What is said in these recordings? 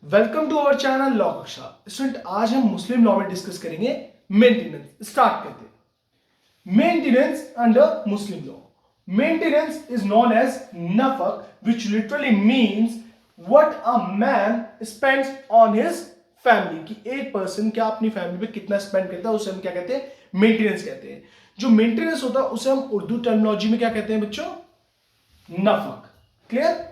Welcome to our channel law Kaksha. Student, आज हम Muslim law में डिस्कस करेंगे मेंटेनेंस। स्टार्ट करते हैं। Maintenance under Muslim law. Maintenance is known as नफक, which literally means what a man spends on his family. कि एक person क्या अपनी फैमिली पे कितना स्पेंड करता है, उसे हम क्या कहते हैं? मेंटेनेंस कहते हैं। जो मेंटेनेंस होता है उसे हम उर्दू टर्मिनोलॉजी में क्या कहते हैं बच्चों? नफक। क्लियर?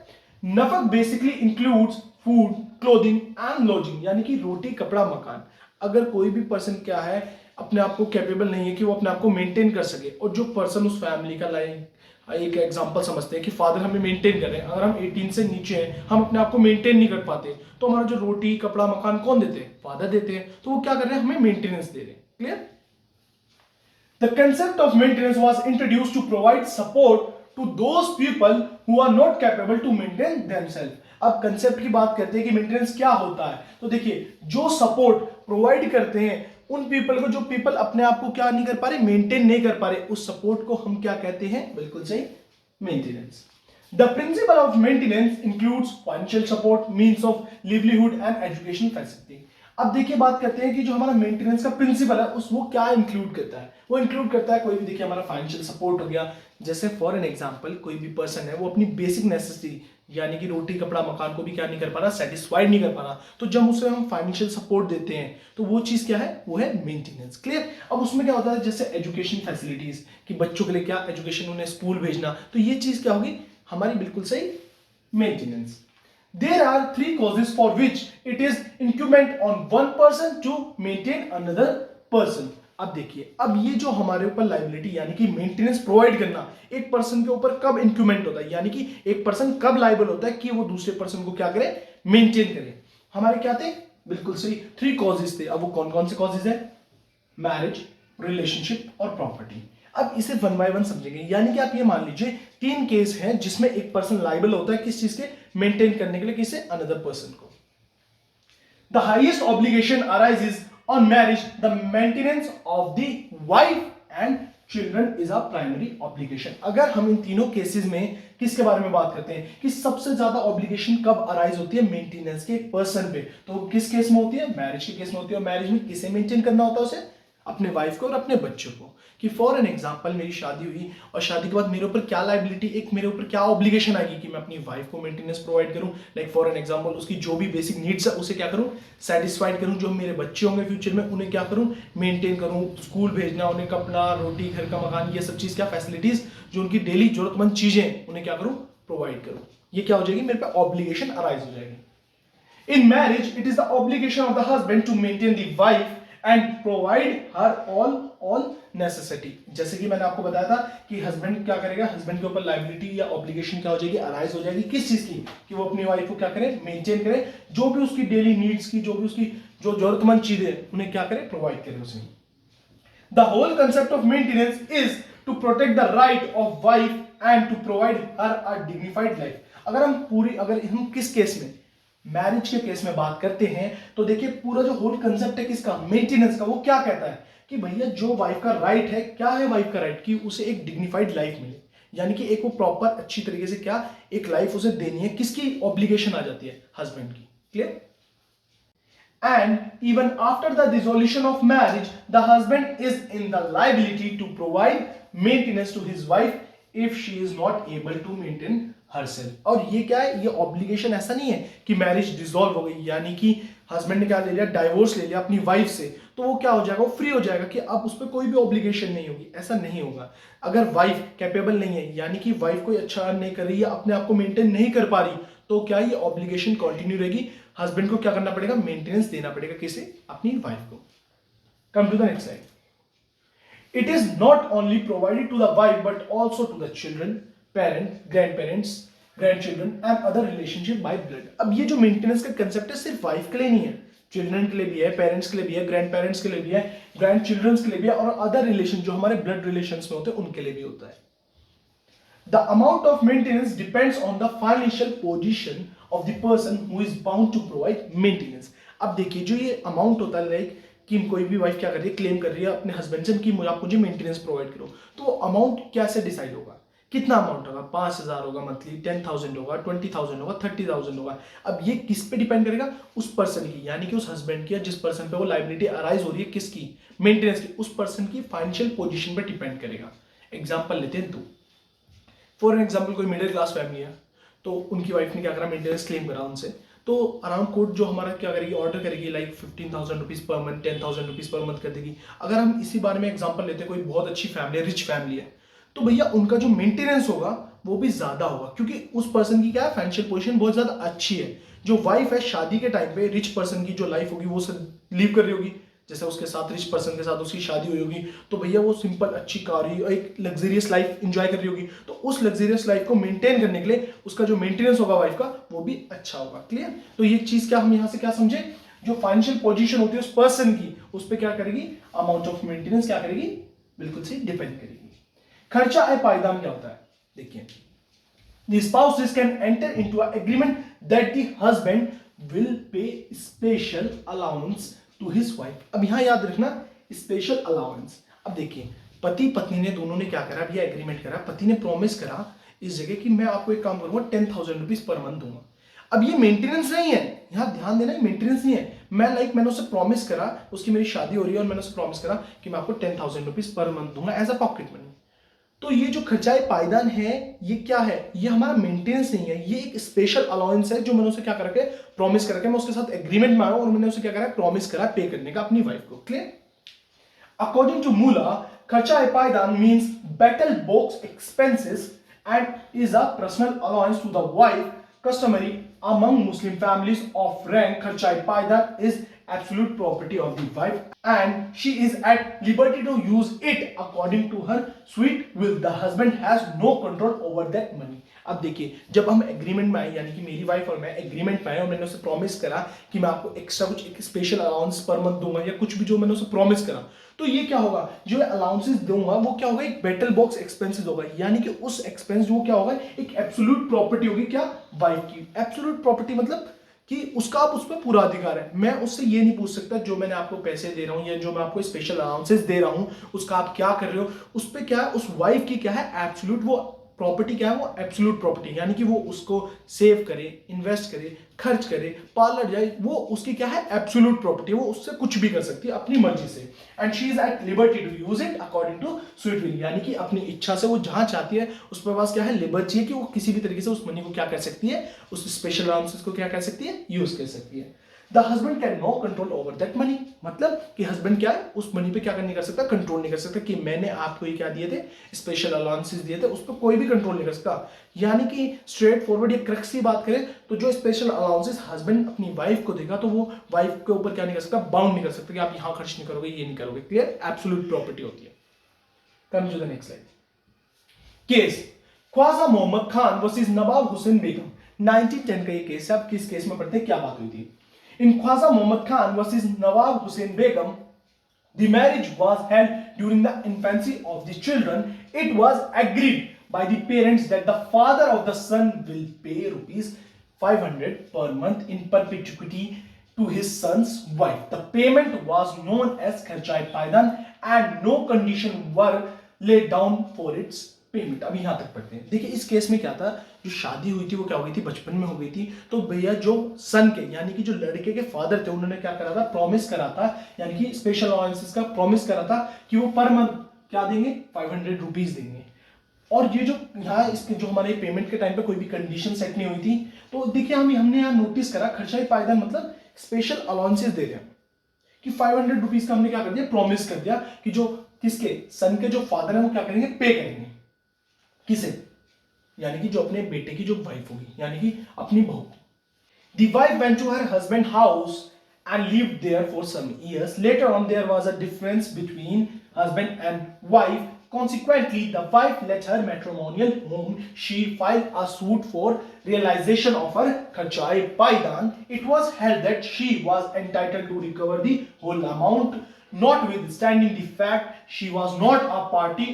नफक basically includes food, clothing and lodging, यानी कि रोटी, कपड़ा, मकान। अगर कोई भी पर्सन क्या है, अपने आप को कैपेबल नहीं है कि वो अपने आप को मेंटेन कर सके, और जो पर्सन उस फैमिली का एक एग्जांपल समझते हैं कि फादर हमें मेंटेन कर रहे हैं, अगर हम 18 से नीचे हैं, हम अपने आप को मेंटेन नहीं कर पाते, तो हमारा जो रोटी, कपड़ा, मकान कौन देते हैं? फादर देते हैं। तो वो क्या कर रहे हैं? हमें मेंटेनेंस दे रहे हैं। Clear? The concept of maintenance was introduced to provide support to those people who are not capable to maintain themselves. अब कंसेप्ट की बात करते हैं कि मेंटेनेंस क्या होता है। तो देखिए, जो सपोर्ट प्रोवाइड करते हैं उन पीपल को, जो पीपल अपने आप को क्या नहीं कर पा रहे, मेंटेन नहीं कर पा रहे, उस सपोर्ट को हम क्या कहते हैं? बिल्कुल सही, maintenance. The principle of maintenance includes financial support, means of livelihood and education facility. अब देखिए, बात करते हैं कि जो हमारा मेंटेनेंस का प्रिंसिपल है उस वो क्या इंक्लूड करता है। वो इंक्लूड करता है कोई भी, देखिए हमारा फाइनेंशियल सपोर्ट हो गया। जैसे फॉर एन एग्जांपल, कोई भी पर्सन है वो अपनी बेसिक नेसेसिटी यानी कि रोटी, कपड़ा, मकान को भी क्या नहीं कर पा रहा, सेटिस्फाइड नहीं कर पा रहा, तो जब उसे हम फाइनेंशियल सपोर्ट देते हैं तो वो चीज क्या है? वो है मेंटेनेंस। क्लियर? अब उसमें क्या होता है, जैसे एजुकेशन फैसिलिटीज, कि बच्चों के लिए क्या एजुकेशन, उन्हें स्कूल भेजना, तो ये चीज क्या होगी? हमारी बिल्कुल सही maintenance. There are three causes for which it is incumbent on one person to maintain another person. अब देखिए, अब ये जो हमारे ऊपर लाइबिलिटी यानी कि मेंटेनेंस प्रोवाइड करना एक पर्सन के ऊपर कब इंक्यूमेंट होता है, यानी कि एक पर्सन कब लाइबल होता है कि वो दूसरे पर्सन को क्या करे? मेंटेन करे। हमारे क्या थे? बिल्कुल सही, थ्री कॉजेज थे। अब वो कौन कौन से कॉजेज है? मैरिज, रिलेशनशिप और प्रॉपर्टी। अब इसे वन बाय वन समझेंगे। यानी कि आप ये मान लीजिए, तीन केस हैं जिसमें एक पर्सन लाइबल होता है किस चीज के? मेंटेन करने के लिए किसे? अनदर पर्सन को। The highest obligation arises on marriage, the maintenance of the wife and children is a primary obligation. अगर हम इन तीनों केसेस में किसके बारे में बात करते हैं कि सबसे ज्यादा ऑब्लिगेशन कब अराइज होती है मेंटेनेंस के पर्सन पे, तो किस केस में होती है? मैरिज के केस में होती है। और मैरिज में किसे मेंटेन करना होता है? उसे अपने वाइफ को और अपने बच्चों को। कि फॉर एन एग्जांपल, मेरी शादी हुई और शादी के बाद मेरे ऊपर क्या लाइबिलिटी, एक मेरे ऊपर क्या ऑब्लिगेशन आएगी कि मैं अपनी वाइफ को मेंटेनेंस प्रोवाइड करूं। लाइक फॉर एन एग्जांपल, उसकी जो भी बेसिक नीड्स है उसे क्या करूं? सेटिस्फाइड करूं। जो मेरे बच्चे होंगे फ्यूचर में उन्हें क्या करूं? मेंटेन करूं। स्कूल भेजना, उन्हें कपड़ा, रोटी, घर का मकान, ये सब चीज क्या फैसिलिटीज, जो उनकी डेली जरूरतमंद चीजें, उन्हें क्या करूं? प्रोवाइड करूं। ये क्या हो जाएगी? मेरे पे ऑब्लिगेशन अराइज हो जाएगी। In marriage, it is the obligation of the husband to maintain the wife and provide her all necessity. जैसे कि मैंने आपको बताया था कि हस्बैंड क्या करेगा? हस्बैंड के ऊपर लाइबिलिटी या ऑब्लिगेशन क्या हो जाएगी? अराइज हो जाएगी। किस चीज की? कि वो अपनी वाइफ को क्या करे? मेंटेन करे। जो भी उसकी डेली नीड्स की, जो भी उसकी जो जरूरतमंद चीजें, उन्हें क्या करे? प्रोवाइड करे उसे। The whole concept of maintenance is to protect the right of wife and to provide her a dignified life. अगर हम किस केस में? मैरिज के केस में बात करते हैं, तो देखिए पूरा जो होल कंसेप्ट है किसका? मेंटेनेंस का। वो क्या कहता है कि भैया जो वाइफ का राइट है, क्या है वाइफ का राइट? कि उसे एक डिग्निफाइड लाइफ मिले, यानी कि एक वो प्रॉपर अच्छी तरीके से क्या एक लाइफ उसे देनी है। किसकी ऑब्लिगेशन आ जाती है? हस्बैंड की। Clear? And even after the dissolution of marriage, the husband is in the liability to provide maintenance to his wife if she is not able to maintain herself. और ये क्या है? ये ऑब्लिगेशन ऐसा नहीं है कि मैरिज डिसॉल्व हो गई, यानी कि हस्बैंड ने क्या ले लिया? डाइवोर्स ले लिया अपनी वाइफ से, तो वो क्या हो जाएगा? वो फ्री हो जाएगा कि अब उस पर कोई भी ऑब्लिगेशन नहीं होगी। ऐसा नहीं होगा। अगर वाइफ कैपेबल नहीं है, यानी कि वाइफ कोई अच्छा अर्न नहीं कर रही है, अपने आप को मेंटेन नहीं कर पा रही, तो क्या ये ऑब्लिगेशन कंटिन्यू रहेगी? हस्बैंड को क्या करना पड़ेगा? मेंटेनेंस देना पड़ेगा। किसे? अपनी वाइफ को। Come to the next slide. It is not only provided to the wife but also to the children, parent, grandparents, grandchildren and other relationship by blood. अब ये जो मेंटेनेंस का concept है सिर्फ wife के लिए नहीं है, चिल्ड्रन के लिए भी है, पेरेंट्स के लिए भी है, ग्रैंड पेरेंट्स के लिए भी है, ग्रैंड चिल्ड्रन के लिए भी है, और अदर रिलेशन जो हमारे ब्लड रिलेशन में होते हैं उनके लिए भी होता है। The amount of maintenance depends on the financial position of the person who is bound to provide maintenance. अब देखिए, जो ये अमाउंट होता है, लाइक कि कोई भी वाइफ क्या कर रही है? क्लेम कर रही है अपने हस्बैंड से कि आप मुझे मेंटेनेंस प्रोवाइड करो, तो अमाउंट कैसे डिसाइड होगा? कितना अमाउंट होगा, 5,000 होगा मंथली, 10,000 होगा, 20,000 होगा, 30,000 होगा। अब ये किस पे डिपेंड करेगा, उस पर्सन की, यानी कि उस हस्बैंड की, या जिस पर्सन पे वो लायबिलिटी अराइज हो रही है, किसकी, मेंटेनेंस की, उस पर्सन की फाइनेंशियल पोजीशन पे डिपेंड करेगा। एग्जांपल लेते हैं, तो फॉर एग्जांपल कोई मिडिल क्लास फैमिली है, तो उनकी वाइफ ने क्या करा, मेंटेनेंस क्लेम करा उनसे, तो अराउंड कोर्ट जो हमारा क्या करेगी, ऑर्डर करेगी like 15,000 rupees per month, 10,000 rupees per month कर देगी। अगर हम इसी बारे में एग्जांपल लेते हैं, कोई बहुत अच्छी फैमिली है, रिच फैमिली है, तो भैया उनका जो मेंटेनेंस होगा वो भी ज्यादा होगा, क्योंकि उस पर्सन की क्या है, फाइनेंशियल पोजीशन बहुत ज्यादा अच्छी है। जो वाइफ है, शादी के टाइम पे रिच पर्सन की जो लाइफ होगी वो लीव कर रही होगी, जैसे उसके साथ रिच पर्सन के साथ उसकी शादी हुई होगी, तो भैया वो सिंपल अच्छी कार ही, एक लग्जरियस लाइफ एंजॉय कर रही होगी, तो उस लग्जरियस लाइफ को मेंटेन करने के लिए उसका जो मेंटेनेंस होगा वाइफ का, वो भी अच्छा होगा। क्लियर? तो ये चीज क्या हम यहां से क्या समझे, जो फाइनेंशियल पोजीशन होती है उस पर्सन की, उस पर क्या करेगी, अमाउंट ऑफ मेंटेनेंस क्या करेगी, बिल्कुल से डिपेंड करेगी। खर्चा ए पायदान क्या होता है, देखिए, the spouses can enter into an agreement that the husband will pay special allowance to his wife। अब यहां याद रखना, स्पेशल अलाउंस। अब देखिए, पति पत्नी ने दोनों ने क्या करा, ये एग्रीमेंट करा, पति ने प्रॉमिस करा इस जगह कि मैं आपको एक काम करूंगा, 10,000 रुपीज पर मंथ दूंगा। अब ये मेंटेनेंस नहीं है, यहां ध्यान देना, मेंटेनेंस नहीं है। मैंने उससे प्रॉमिस करा, उसकी मेरी शादी हो रही है और मैंने उससे प्रॉमिस करा कि मैं आपको 10,000 रुपीज पर मंथ दूंगा एज अ पॉकेट मनी। तो ये जो खर्चाए पायदान है, ये क्या है, ये हमारा मेंटेनेंस नहीं है, ये एक स्पेशल अलाउंस है जो मैंने उसे क्या करके प्रॉमिस करके, मैं उसके साथ एग्रीमेंट में आया और मैंने उसे क्या करा, प्रॉमिस करा पे करने का अपनी वाइफ को। क्लियर? अकॉर्डिंग टू मूला, खर्चाए पायदान means betel box expenses and is a personal allowance to the wife customary among Muslim families of rank. Kharchai Paidan is absolute property of the wife and she is at liberty to use it according to her sweet will. The husband has no control over that money. अब देखिए, जब हम agreement में आए, यानी कि मेरी wife और मैं एग्रीमेंट में आए और मैंने उसे प्रॉमिस करा कि मैं आपको एक्स्ट्रा कुछ एक स्पेशल अलाउंस पर मंथ दूंगा या कुछ भी जो मैंने उसे प्रॉमिस करा, तो ये क्या होगा, जो अलाउंसेस दूंगा वो क्या होगा, एक बैटल बॉक्स एक्सपेंसेस होगा, यानी कि उस एक्सपेंस जो क्या होगा, एक एब्सोल्यूट प्रॉपर्टी होगी, क्या, वाइफ की। एब्सोल्यूट प्रॉपर्टी मतलब कि उसका आप उस पर पूरा अधिकार है। मैं उससे ये नहीं पूछ सकता, जो मैंने आपको पैसे दे रहा हूं या जो मैं आपको स्पेशल अलाउंसेस दे रहा हूं उसका आप क्या कर रहे हो, उस पर क्या है, उस वाइफ की क्या है, एब्सोल्यूट वो प्रॉपर्टी क्या है, वो एब्सोल्यूट प्रॉपर्टी, यानी कि वो उसको सेव करे, इन्वेस्ट करे, खर्च करे, पार्लर जाए, वो उसकी क्या है, एब्सोल्यूट प्रॉपर्टी, वो उससे कुछ भी कर सकती है अपनी मर्जी से। And she is at liberty to use it according to sweet will, यानी कि अपनी इच्छा से वो जहां चाहती है, उस पर पास क्या है, लिबर्टी है कि वो किसी भी तरीके से उस मनी को क्या कर सकती है, उस स्पेशल अलाउंसेस को क्या कर सकती है, यूज कर सकती है। The husband can no control over that money, मतलब कि हस्बैंड क्या है, उस मनी पे क्या नहीं कर सकता, कंट्रोल नहीं कर सकता, कि मैंने आपको ये क्या दिए थे, स्पेशल अलाउंसेस दिए थे, उस पर कोई भी कंट्रोल नहीं कर सकता। यानी कि स्ट्रेट फॉरवर्ड ये क्रक्स की बात करें तो जो स्पेशल अलाउंसेस हस्बैंड अपनी वाइफ को देगा, तो वो वाइफ के ऊपर क्या नहीं कर सकता, बाउंड नहीं कर सकता कि आप यहां खर्च नहीं करोगे, ये नहीं करोगे। क्लियर? एब्सोल्यूट प्रॉपर्टी होती है। Come to the next slide. Case Khwaja Mohammad Khan versus Nawab Hussain Begum, 1910 का ये केस है। अब किस केस में पढ़ते हैं, क्या बात हुई थी। In Khwaja Muhammad Khan versus Nawab Hussain Begum, the marriage was held during the infancy of the children. It was agreed by the parents that the father of the son will pay rupees 500 per month in perpetuity to his son's wife. The payment was known as Kharchai Paidan and no condition were laid down for its payment. अब यहां तक पढ़ते हैं। देखिए, इस case में क्या था, जो शादी हुई थी वो क्या हो गई थी, बचपन में हो गई थी। तो भैया जो सन के, यानी कि जो लड़के के फादर थे, उन्होंने क्या करा था, प्रॉमिस करा था, यानी कि स्पेशल अलाउंसेस का प्रॉमिस करा था कि वो पर मंथ क्या देंगे, 500 रुपीज देंगे। और ये जो यहाँ इसके जो हमारे पेमेंट के टाइम पे कोई भी कंडीशन सेट नहीं हुई थी, तो देखिए हमने यहाँ नोटिस करा, खर्चा पायदान मतलब स्पेशल अलाउंसेस दे रहे हैं कि 500 रुपीज का हमने क्या कर दिया, प्रॉमिस कर दिया कि जो किसके, सन के जो फादर है वो क्या करेंगे, पे करेंगे। किसे, यानी कि जो अपने बेटे की जो वाइफ होगी, यानी कि अपनी बहू। The wife went to her husband's house and lived there for some years. Later on, there was a difference between husband and wife. Consequently, the wife left her matrimonial home. She filed a suit for realization of her kharchai paidan. It was held that she was entitled to recover the whole amount, notwithstanding the fact she was not a party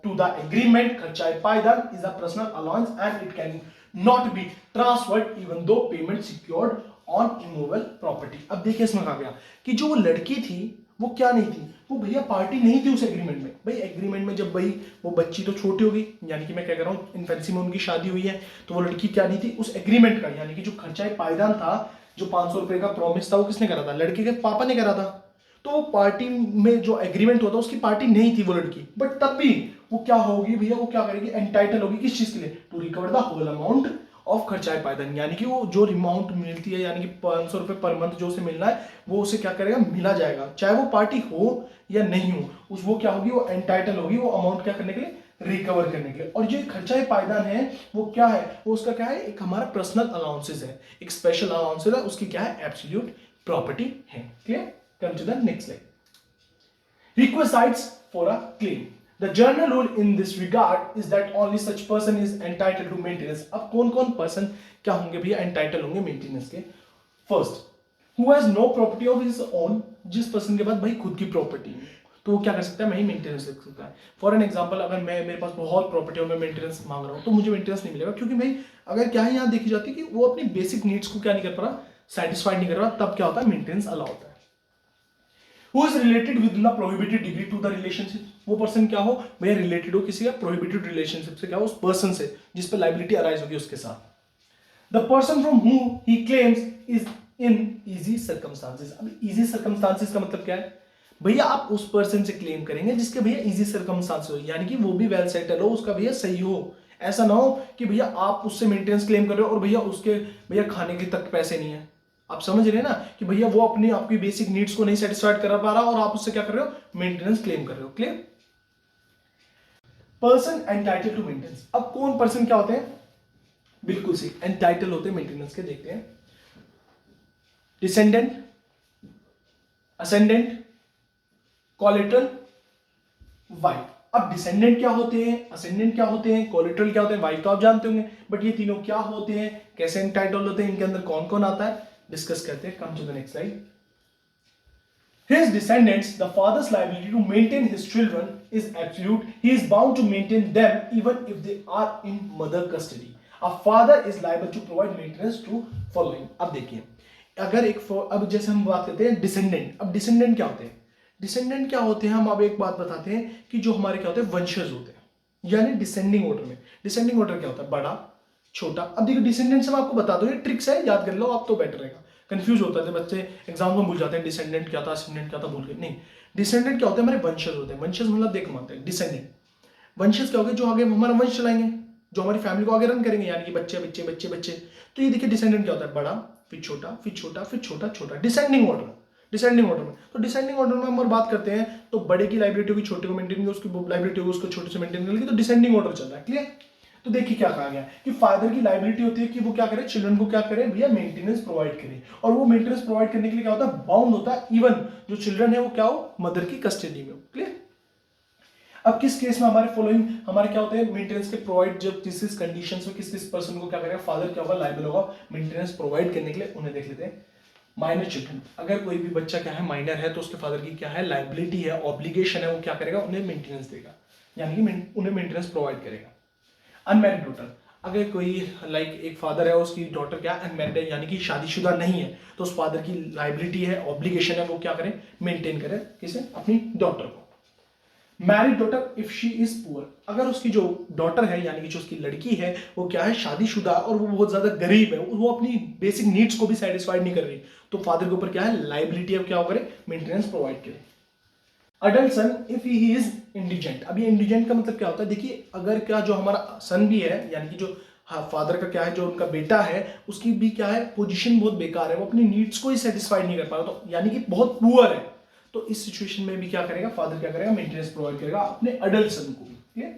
to the agreement. Kharchai paidan is a personal allowance and it can not be transferred even though payment secured on immovable property. अब देखिए इसमें कहा गया कि जो वो लड़की थी वो क्या नहीं थी, वो भैया पार्टी नहीं थी उस एग्रीमेंट में। भाई एग्रीमेंट में जब भाई वो बच्ची तो छोटी होगी, यानी कि मैं क्या कह रहा हूँ, इन्फेंसी में उनकी शादी हुई है, तो वो लड़की क्या नहीं थी उस एग्रीमेंट का, यानी कि जो खर्चा पायदान था, जो 500 रुपए का प्रॉमिस था, वो किसने करा था? लड़के के पापा ने करा था। तो वो पार्टी में जो एग्रीमेंट होता उसकी पार्टी नहीं थी वो लड़की, बट तब भी वो क्या होगी भैया, वो क्या करेगी, एंटाइटल होगी किस चीज के लिए? To recover the whole amount of खर्चाए पायदान, यानी कि वो जो अमाउंट मिलती है, यानी कि 500 रुपए पर मंथ जो उसे मिलना है, वो उसे क्या करेगा, मिला जाएगा, चाहे वो पार्टी हो या नहीं हो, उस वो क्या होगी, वो एंटाइटल होगी वो अमाउंट क्या करने के लिए, रिकवर करने के लिए। और जो खर्चाए पायदान है वो क्या है, वो उसका क्या है, एक हमारा पर्सनल अलाउंसेस है, एक स्पेशल अलाउंसेस है, उसकी क्या है, एब्सोल्यूट प्रॉपर्टी है। Clear? Come to the next slide. Requisites for a claim. The general rule in this regard is that only such person is entitled to maintenance. अब कौन कौन पर्सन क्या होंगे भैया, एंटाइटल होंगे मेंटेनेंस के? First, who has no property of his own, जिस person के पास भाई खुद की प्रॉपर्टी है, तो वो क्या कर सकता है, मैं ही मेंटेनेंस ले सकता है। फॉर एन एग्जांपल, अगर मेरे पास बहुत प्रॉपर्टी है, मैं मेंटेनेंस मांग रहा हूँ, तो मुझे मेंटेनेंस नहीं मिलेगा, क्योंकि भाई अगर क्या है, यहाँ देखी जाती है कि वो अपनी बेसिक नीड्स को क्या नहीं कर पा रहा, सेटिस्फाइड नहीं कर रहा, तब क्या होता है, मेंटेनेंस अलाउ होता है। Who is related within the prohibited degree to the relationship, वो पर्सन क्या हो भैया, रिलेटेड हो किसी का प्रोहिबिटेड रिलेशनशिप से, क्या हो, उस पर्सन से जिस पे लाइबिलिटी अराइज होगी उसके साथ। The person from whom he claims is in easy circumstances. अब इजी सर्कमस्टांसेस का मतलब क्या है भैया, आप उस पर्सन से क्लेम करेंगे जिसके भैया इजी सर्कमस्टांसेस हो, यानी कि वो भी वेल सेटल हो, उसका भैया सही हो। ऐसा ना हो कि भैया आप उससे मेंटेनेंस क्लेम कर रहे हो और भैया उसके भैया खाने के तक पैसे नहीं है। आप समझ रहे हैं ना कि भैया वो अपनी आपकी बेसिक नीड्स को नहीं सेटिस्फाइड कर पा रहा और आप उससे क्या कर रहे हो, मेंटेनेंस क्लेम कर रहे हो। Clear? Person entitle to maintenance. अब कौन पर्सन क्या होते हैं, बिल्कुल सही, एंटाइटल होते हैं मेंटेनेंस के। देखते हैं, डिसेंडेंट, असेंडेंट, कोलेटरल, वाइफ। अब डिसेंडेंट क्या होते हैं, असेंडेंट क्या होते हैं, कोलेटरल क्या होते हैं, वाइफ तो आप जानते होंगे, बट ये तीनों क्या होते हैं, कैसे एंटाइटल होते हैं, इनके अंदर कौन कौन आता है, डिस्कस करते हैं। Come to the next slide. His descendants, the father's liability to maintain his children is absolute. He is bound to maintain them even if they are in mother custody. A father is liable to provide maintenance to following. अब देखिए, अगर अब जैसे हम बात करते हैं descendant, अब डिसेंडेंट क्या होते हैं, डिसेंडेंट क्या होते हैं, हम अब एक बात बताते हैं कि जो हमारे क्या होते हैं, वंशज होते हैं, यानी डिसेंडिंग ऑर्डर में। डिसेंडिंग ऑर्डर क्या होता है, बड़ा, छोटा। अब देखिए डिसेंडेंट से मैं आपको बता दूं, ये ट्रिक्स है, याद कर लो आप तो बेटर रहेगा। कंफ्यूज होता है बच्चे एग्जाम में, भूल जाते हैं डिसेंडेंट क्या था, असेंडेंट क्या था, भूल गए। नहीं, डिसेंडेंट क्या होते हैं, हमारे वंशज होते हैं। वंशज मतलब देख मानते हैं, डिसेंडेंट वंशज क्या हो गए, जो आगे हमारा वंश चलाएंगे, जो हमारी फैमिली को आगे रन करेंगे, यानी कि बच्चे बच्चे बच्चे बच्चे। तो ये देखिए डिसेंडेंट क्या होता है, बड़ा, फिर छोटा, फिर छोटा, फिर छोटा, छोटा, डिसेंडिंग ऑर्डर। डिसेंडिंग ऑर्डर में, तो डिसेंडिंग ऑर्डर में हम और बात करते हैं, तो बड़े की लाइबिलिटी होगी, छोटे को मेंटेन उसकी लाइबिलिटी होगी, उसको छोटे से मेंटेन करेगी, तो डिसेंडिंग ऑर्डर चल रहा है। क्लियर? तो देखिए क्या कहा गया कि फादर की लाइबिलिटी होती है कि वो क्या करे, चिल्ड्रन को क्या करे भैया, मेंटेनेंस प्रोवाइड करे। और वो मेंटेनेंस प्रोवाइड करने के लिए क्या होता है, बाउंड होता है, इवन जो चिल्ड्रन है वो क्या हो, मदर की कस्टडी में हो। क्लियर? अब किस केस में हमारे फॉलोइंग हमारे क्या होते हैं, मेंटेनेंस के प्रोवाइड, जब किस किस कंडीशंस में किस किस पर्सन को क्या करेगा, फादर क्या होगा, लायबल होगा मेंटेनेंस प्रोवाइड करने के लिए। उन्हें देख लेते हैं। माइनर चिल्ड्रन, अगर कोई भी बच्चा क्या है, माइनर है, तो उसके फादर की क्या है, लाइबिलिटी है, ऑब्लिगेशन है, वो क्या करेगा, उन्हें मेंटेनेंस देगा, यानी कि उन्हें मेंटेनेंस प्रोवाइड करेगा। अनमैरिड डॉटर, अगर कोई एक फादर है, उसकी डॉटर क्या अनमैरिड है, यानी कि शादीशुदा नहीं है, तो उस फादर की लाइबिलिटी है, ऑब्लिगेशन है, वो क्या करें, मेंटेन करें, किसे, अपनी डॉटर को। Married daughter if she is poor, अगर उसकी जो डॉटर है, यानी कि जो उसकी लड़की है, वो क्या है, शादीशुदा और वो बहुत ज्यादा गरीब है, वो अपनी बेसिक नीड्स को भी सेटिस्फाइड नहीं कर रही, तो फादर के ऊपर क्या है, लाइबिलिटी है, क्या करे, मेंटेनेंस प्रोवाइड करे। Adult sun if he is indigent, अब ये इंडिजेंट का मतलब क्या होता है, देखिए अगर क्या जो हमारा सन भी है, यानी कि जो फादर का क्या है, जो उनका बेटा है, उसकी भी क्या है, पोजीशन बहुत बेकार है, वो अपनी नीड्स को ही सेटिस्फाइड नहीं कर पा रहा, तो यानी कि बहुत पुअर है, तो इस सिचुएशन में भी क्या करेगा, फादर क्या करेगा, मेंटेनेंस प्रोवाइड करेगा अपने अडल्ट सन को भी।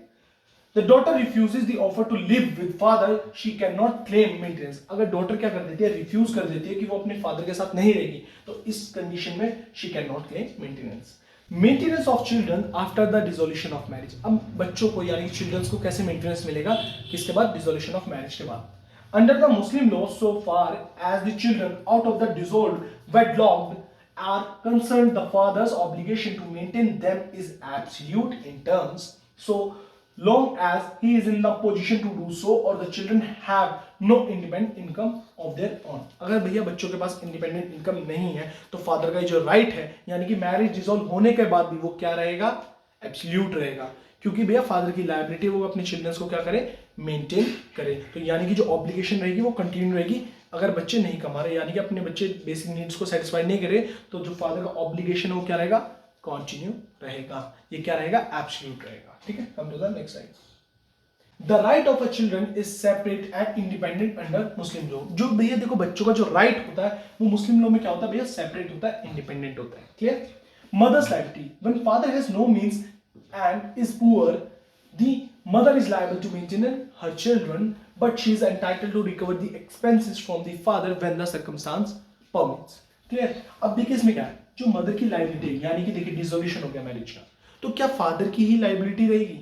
The daughter refuses the offer to live with father, she cannot claim maintenance. अगर डॉटर क्या कर देती है, रिफ्यूज कर देती है कि वो अपने फादर के साथ नहीं रहेगी, तो इस कंडीशन में she cannot claim maintenance. Maintenance of children after the dissolution of marriage. अब बच्चों को यानी चिल्ड्रंस को कैसे मेंटेनेंस मिलेगा, किसके बाद, डिसोल्यूशन ऑफ मैरिज के बाद। Under the Muslim law, so far as the children out of the dissolved wedlock are concerned, the father's obligation to maintain them is absolute in terms. So long as he is in the position to do so or the children have no independent income of their own। अगर भैया बच्चों के पास independent income नहीं है तो father का जो right है यानी कि मैरिज डिसॉल्व होने के बाद भी वो क्या रहेगा, एब्सोल्यूट रहेगा, क्योंकि भैया फादर की लायबिलिटी वो अपने चिल्ड्रंस को क्या करे, मेंटेन करे। तो यानी कि जो ऑब्लिगेशन रहेगी वो कंटिन्यू रहेगी। अगर बच्चे नहीं कमा रहे यानी कि अपने बच्चे बेसिक नीड्स को सेटिस्फाई नहीं करे तो जो फादर का ऑब्लिगेशन है वो क्या रहेगा, कंटिन्यू रहेगा। ये क्या रहेगा, एब्सोल्यूट रहेगा। ठीक है, come to the next slide. The right of a children is separate and independent under Muslim law. जो भैया देखो बच्चों का जो राइट होता है वो मुस्लिम लॉ में क्या होता है भैया, सेपरेट होता है, इंडिपेंडेंट होता है। Clear. Mother's liability, when father has no means and is poor, the mother is liable to maintain her children, but she is entitled to recover the expenses from the father when the circumstance permits। Clear। अब देखिए इसमें क्या है, जो mother की liability यानी कि देखिए डिसोल्यूशन हो गया मैरिज का, तो क्या फादर की ही लाइबिलिटी रहेगी?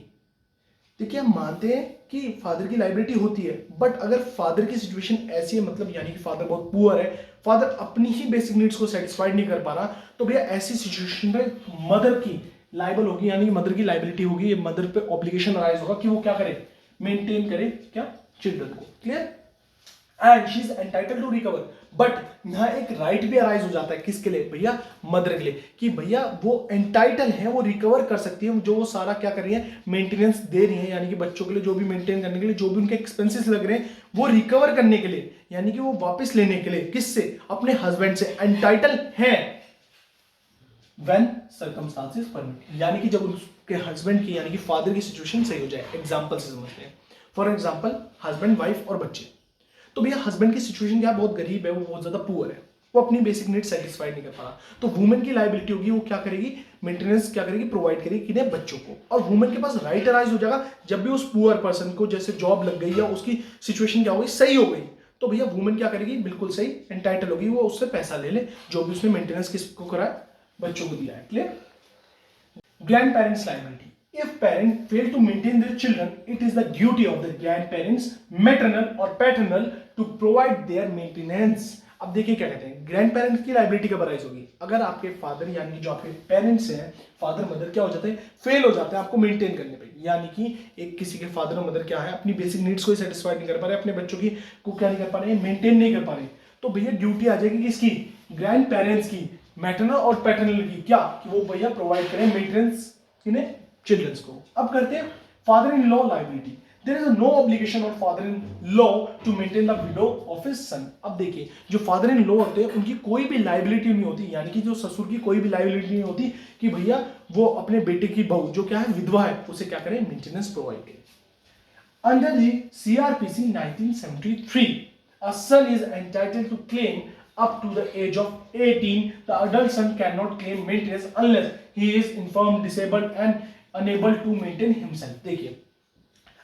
देखिए हम मानते हैं कि फादर की लाइबिलिटी होती है, बट अगर फादर की सिचुएशन ऐसी है, मतलब यानी कि फादर बहुत पुअर है, फादर अपनी ही बेसिक नीड्स को सेटिस्फाइड नहीं कर पा रहा, तो भैया ऐसी सिचुएशन में मदर की लाइबल होगी, यानी कि मदर की लाइबिलिटी होगी, ये मदर पे ऑब्लिगेशन अराइज होगा कि वो क्या करे, मेंटेन करे क्या, चिल्ड्रन को। Clear. And she is entitled to recover, but यहां एक राइट भी अराइज हो जाता है, किसके लिए भैया, मदर के लिए, कि भैया वो एंटाइटल है, वो रिकवर कर सकती है जो वो सारा क्या कर रही है, मेंटेनेंस दे रही है, यानी कि बच्चों के लिए जो भी मेंटेन करने के लिए जो भी उनके एक्सपेंसेस लग रहे हैं वो रिकवर करने के लिए, यानी कि वो वापस लेने के लिए, किससे, अपने हस्बैंड से एंटाइटल है when circumstances permit, यानी कि जब उसके हस्बैंड की यानी कि फादर की सिचुएशन सही हो जाए। एग्जांपल से समझते हैं। फॉर एग्जांपल हस्बैंड, वाइफ और बच्चे। तो भैया हस्बैंड की सिचुएशन क्या, बहुत गरीब है, वो बहुत ज्यादा पुअर है, वो अपनी बेसिक नीड सेटिस्फाई नहीं कर पा रहा, तो वुमेन की लाइबिलिटी होगी, वो क्या करेगी, मेंटेनेंस क्या करेगी, प्रोवाइड करेगी किन्हें, बच्चों को। और वुमेन के पास राइट अराइज हो जाएगा जब भी उस पुअर पर्सन को जैसे जॉब लग गई या उसकी सिचुएशन क्या हो गई, सही हो गई, तो भैया वुमेन क्या करेगी, बिल्कुल सही एंटाइटल होगी, वो उससे पैसा ले ले जो भी उसने मेंटेनेंस किसको करा है, बच्चों को दिया है। Clear. Grandparents liability, if parents fail to maintain their children, it is the duty of the grandparents, maternal or paternal, to provide their maintenance। अब देखिए क्या कहते हैं, ग्रैंड पेरेंट्स की लाइबिलिटी कब अराइज होगी, अगर आपके फादर यानी कि जो आपके पेरेंट्स हैं, फादर मदर क्या हो जाते हैं, फेल हो जाते हैं आपको मेंटेन करने पे, यानी कि एक किसी के फादर और मदर क्या है, अपनी बेसिक नीड्स को सेटिस्फाई नहीं कर पा रहे, अपने बच्चों की को क्या नहीं कर पा रहे, मेंटेन नहीं कर पा रहे, तो भैया ड्यूटी आ जाएगी किसकी, ग्रैंड पेरेंट्स की, मैटरनल और पैटर्नल की, क्या कि वो भैया प्रोवाइड करें मेंटेनेंस किन्हें, चिल्ड्रंस को। अब करते हैं father in law liability. There is no obligation of father in law to maintain the widow of his son. अब देखिए जो फादर इन लॉ होते हैं उनकी कोई भी लाइबिलिटी नहीं होती, यानी कि जो ससुर की कोई भी लाइबिलिटी नहीं होती कि भैया वो अपने बेटे की बहू जो क्या है विधवा है उसे क्या करें, मेंटेनेंस प्रोवाइड करें। Under the CRPC 1973 a son is entitled to claim up to the age of 18, the adult son cannot claim maintenance unless he is infirm, disabled and unable to maintain himself। देखिए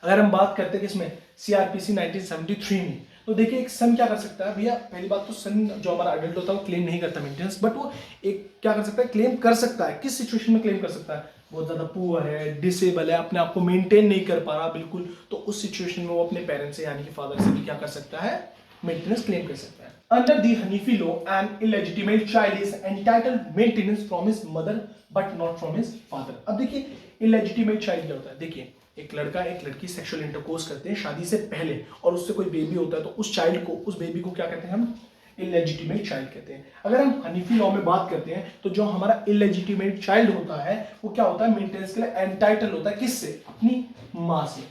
अगर हम बात करते हैं किसमें, CRPC 1973 में, तो देखिए एक सन क्या कर सकता है भैया, पहली बात तो सन जो हमारा अडल्ट होता है वो क्लेम नहीं करता मेंटेनेंस, बट वो एक क्या कर सकता है, क्लेम कर सकता है। किस सिचुएशन में क्लेम कर सकता है, बहुत ज्यादा पुअर है, डिसेबल है, अपने आप को मेंटेन नहीं कर पा रहा बिल्कुल, तो उस सिचुएशन में वो अपने पेरेंट्स से यानी कि फादर से भी क्या कर सकता है, मेंटेनेंस क्लेम कर सकता है। Under the Hanifi law, an illegitimate child is entitled maintenance from his mother but not from his father। अब देखिए illegitimate child क्या होता है, देखिए एक लड़का एक लड़की सेक्सुअल इंटरकोर्स करते हैं शादी से पहले और उससे कोई बेबी होता है, तो उस चाइल्ड को, उस बेबी को क्या कहते हैं हम, इलेजिटिमेट चाइल्ड कहते हैं। अगर हम हनीफी लॉ में बात करते हैं तो जो हमारा इलेजिटिमेट चाइल्ड होता है वो क्या होता है, मेंटेनेंस के लिए एंटाइटल होता है, किससे, अपनी माँ से।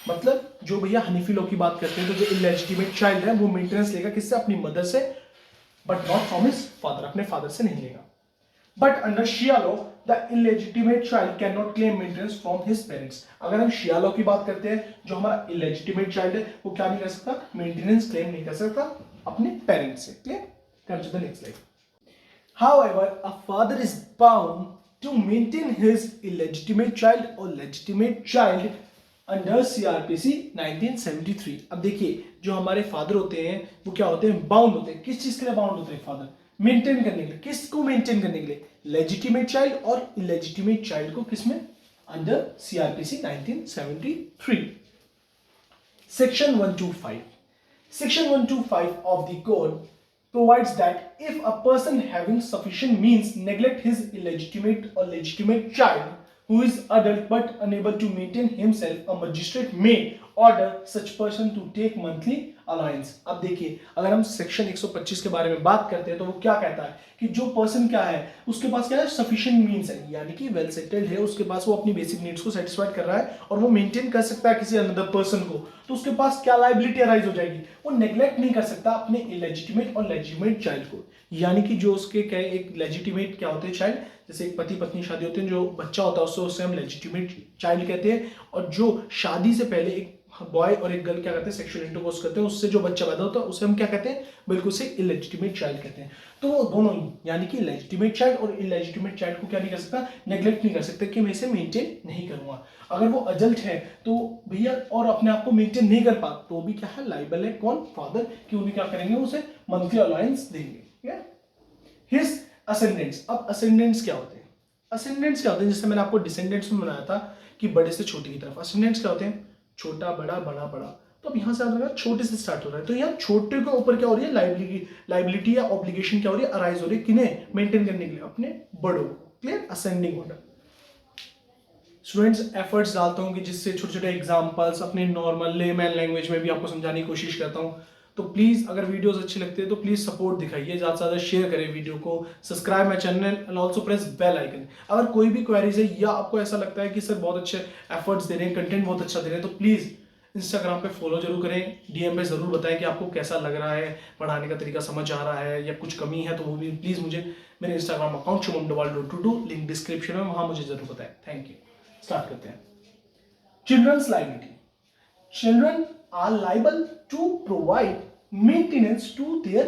मतलब जो भैया हनीफी लॉ की बात करते हैं तो जो इलेजिटिमेट चाइल्ड है वो मेंटेनेंस लेगा किससे, अपनी मदर से, but not from his father, अपने फादर से नहीं लेगा। But under Shia law the illegitimate child cannot claim maintenance from his parents. अगर हम शिया लॉ की बात करते हैं, जो हमारा इलेजिटिमेट चाइल्ड है वो क्या नहीं कर सकता, मेंटेनेंस क्लेम नहीं कर सकता अपने पेरेंट्स से। Clear. Come to the next slide. However, a father is bound to maintain his illegitimate child or legitimate child under CRPC 1973। अब देखिए जो हमारे फादर होते हैं वो क्या होते हैं, बाउंड होते हैं, किस चीज के लिए बाउंड होते हैं फादर, मेंटेन करने के लिए, किसको मेंटेन करने के लिए, लेजिटिमेट चाइल्ड और इलेजिटिमेट चाइल्ड को, किसमें, under CRPC 1973। Section 125 Section 125 of the code provides that if a person having sufficient means neglect his illegitimate or legitimate child who is adult but unable to maintain himself, a magistrate may order such person to take monthly allowance. अब देखिए, अगर हम section 125 के बारे में बात करते हैं तो वो क्या कहता है कि जो पर्सन क्या है, उसके पास क्या है, सफिशिएंट मींस है, यानी कि वेल सेटल्ड है, उसके पास वो अपनी बेसिक नीड्स को सेटिस्फाइड कर रहा है और वो मेंटेन कर सकता है किसी अनदर पर्सन को, तो उसके पास क्या लायबिलिटी अराइज हो जाएगी, वो नेग्लेक्ट नहीं कर सकता अपने इलेजिटिमेट और लेजिटिमेट चाइल्ड को। यानी कि जो उसके क्या एक लेजिटिमेट क्या होते हैं चाइल्ड, जैसे एक पति पत्नी शादी होते हैं, जो बच्चा होता है उससे हम लेजिटिमेट चाइल्ड कहते हैं, और जो शादी से पहले एक बॉय और एक गर्ल क्या करते हैं, सेक्सुअल इंटरकोर्स करते हैं, उससे जो बच्चा पैदा होता है उसे हम क्या कहते हैं, बिल्कुल से इलेजिटिमेट चाइल्ड कहते हैं। तो वो दोनों ही, यानी कि लेजिटिमेट चाइल्ड और इलेजिटिमेट चाइल्ड को क्या नहीं कर सकता, नेग्लेक्ट नहीं कर सकता कि मैं इसे मेंटेन नहीं करूंगा। अगर वो अडल्ट है तो भैया और अपने आप को मेंटेन नहीं कर पा तो भी क्या है, लाइबल है कौन, फादर, कि उन्हें क्या करेंगे, उसे मंथली अलाउंस देंगे। हिज असेंडेंट्स, अब असेंडेंट्स क्या होते हैं, असेंडेंट्स क्या होते हैं, जैसे मैंने आपको डिसेंडेंट्स में बनाया था कि बड़े से छोटे की तरफ, असेंडेंट्स क्या होते हैं, छोटा बड़ा बड़ा बड़ा, तो अब यहाँ से आप छोटे से स्टार्ट हो रहा है, तो यहाँ छोटे के ऊपर क्या हो रही है, लाइबिलिटी या ऑब्लिगेशन क्या हो रही है, अराइज हो रही है, किन्हें मेंटेन करने के लिए, अपने बड़ों को। Clear, ascending order. Students efforts डालता हूँ कि जिससे छोटे छोटे एग्जांपल्स अपने नॉर्मल लेमैन लैंग्वेज में भी आपको समझाने की कोशिश करता हूँ। तो प्लीज़ अगर वीडियोस अच्छी लगती है तो प्लीज़ सपोर्ट दिखाइए, ज़्यादा से ज़्यादा शेयर करें वीडियो को, subscribe my channel and also press bell icon. अगर कोई भी क्वेरीज है या आपको ऐसा लगता है कि सर बहुत अच्छे एफर्ट्स दे रहे हैं, कंटेंट बहुत अच्छा दे रहे हैं, तो प्लीज़ इंस्टाग्राम पे फॉलो जरूर करें, डीएम पे जरूर बताएं कि आपको कैसा लग रहा है, पढ़ाने का तरीका समझ आ रहा है या कुछ कमी है, तो वो भी प्लीज़ मुझे मेरे इंस्टाग्राम अकाउंट शुभम_22 लिंक डिस्क्रिप्शन में, वहाँ मुझे जरूर बताएं। Thank you. स्टार्ट करते हैं। Children's liability. Children are liable to provide maintenance to their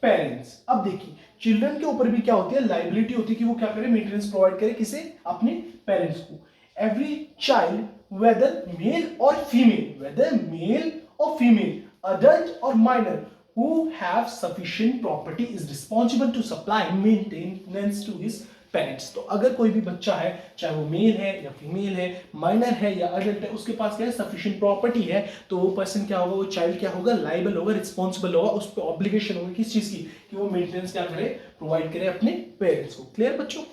parents. अब देखिए, चिल्ड्रन के ऊपर भी क्या होती है, लाइबिलिटी होती है कि वो क्या करे, मेंटेनेंस प्रोवाइड करे, किसे, अपने पेरेंट्स को। एवरी चाइल्ड वेदर मेल और फीमेल, अडल्ट और minor, who have sufficient property is responsible to supply maintenance to his parents. तो अगर कोई भी बच्चा है, चाहे वो मेल है या फीमेल है, माइनर है या अडल्ट है, उसके पास क्या है, सफिशिएंट प्रॉपर्टी है, तो वो पर्सन क्या होगा, वो चाइल्ड क्या होगा, लाइबल होगा, रिस्पॉन्सिबल होगा, उस पर ऑब्लिगेशन होगा किस चीज की, कि वो मेंटेनेंस क्या करे, प्रोवाइड करे अपने पेरेंट्स को। क्लियर बच्चों।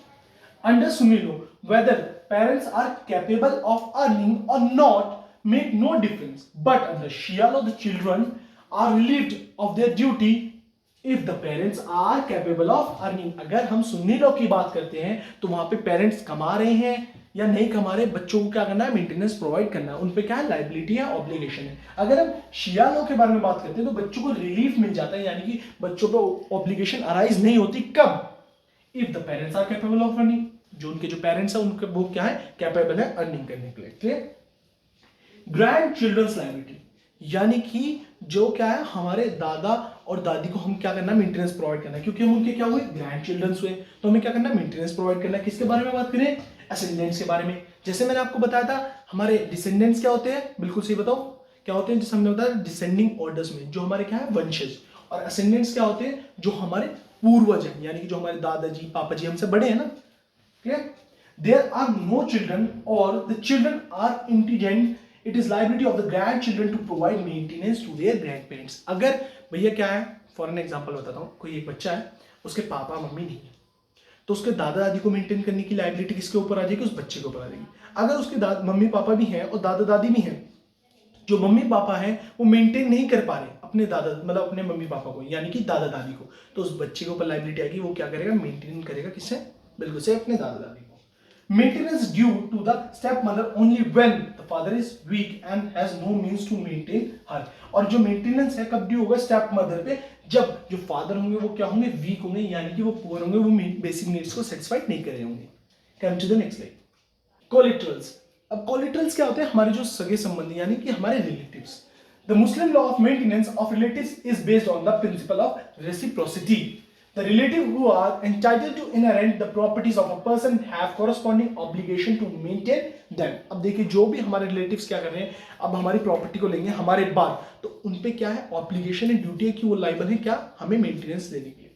Under Sunni law, whether parents are capable of earning और not make no difference, but under Shia law the children are relieved of their duty if the parents are capable of earning. अगर हम Sunni law की बात करते हैं तो वहां पे पेरेंट्स कमा रहे हैं या नहीं कमा रहे, बच्चों को क्या करना है, मेंटेनेंस प्रोवाइड करना है, उन पे क्या है, लाइबिलिटी है, ऑब्लिगेशन है। अगर हम शिया लॉ के बारे में बात करते हैं तो बच्चों को रिलीफ मिल जाता है, यानी कि बच्चों पे ऑब्लिगेशन अराइज नहीं होती, कब, if the parents are capable of earning, जो उनके जो पेरेंट्स है उनके वो क्या है, कैपेबल है अर्निंग करने के लिए। क्लियर। ग्रैंड चिल्ड्रंस लाइबिलिटी, यानी कि जो क्या है, हमारे दादा और दादी को हम क्या करना है, मेंटेनेंस प्रोवाइड करना है, क्योंकि हम उनके क्या हुए, ग्रैंड चिल्ड्रंस हुए, तो हमें क्या करना है, मेंटेनेंस प्रोवाइड करना है। किसके बारे में बात करें, असेंडेंट्स के बारे में। जैसे मैंने आपको बताया था, हमारे डिसेंडेंट्स क्या होते हैं, बिल्कुल सही बताओ क्या होते हैं, जैसे हमने बताया डिसेंडिंग ऑर्डर्स में जो हमारे क्या है, वंशज, और असेंडेंट्स क्या होते हैं, जो हमारे पूर्वज हैं, यानी कि जो हमारे दादाजी पापा जी हमसे बड़े हैं ना। Clear. There are no children और the children are intelligent, it is liability of the grandchildren to provide maintenance to their grandparents. अगर भैया क्या है, फॉर एन एग्जांपल बताता हूँ, कोई एक बच्चा है, उसके पापा मम्मी नहीं है, तो उसके दादा दादी को मेंटेन करने की लाइबिलिटी किसके ऊपर आ जाएगी, उस बच्चे के ऊपर आ जाएगी। अगर उसके मम्मी पापा भी हैं और दादा दादी भी हैं, जो मम्मी पापा हैं वो मेंटेन नहीं कर पा रहे अपने दादा मतलब अपने मम्मी पापा को, यानी कि दादा दादी को, तो उस बच्चे के ऊपर लाइबिलिटी आएगी, वो क्या करेगा, मेंटेन करेगा, किससे, बिल्कुल से अपने दादा दादी को। Maintenance due to the stepmother only when the father is weak and has no means to maintain her। और जो मेंटेनेंस है कब ड्यू होगा, स्टेप मदर पे, जब जो फादर होंगे वो क्या होंगे, वीक होंगे, यानी कि वो पुअर होंगे, वो बेसिक नीड्स को सेटिस्फाइड नहीं कर रहे होंगे। Come to the next slide. Collaterals. अब कोलेटरल्स क्या होते हैं, हमारे जो सगे संबंधी, यानी कि हमारे relatives. The Muslim law of maintenance of relatives is based on the principle of reciprocity. The relative who are entitled to inherit the properties of a person have corresponding obligation to maintain them। अब देखिए, जो भी हमारे relatives क्या कर रहे हैं, अब हमारी प्रॉपर्टी को लेंगे हमारे बाद, तो उन पे क्या है, ऑब्लिगेशन है, ड्यूटी है कि वो लाइबल है क्या, हमें मेंटेनेंस देने के लिए।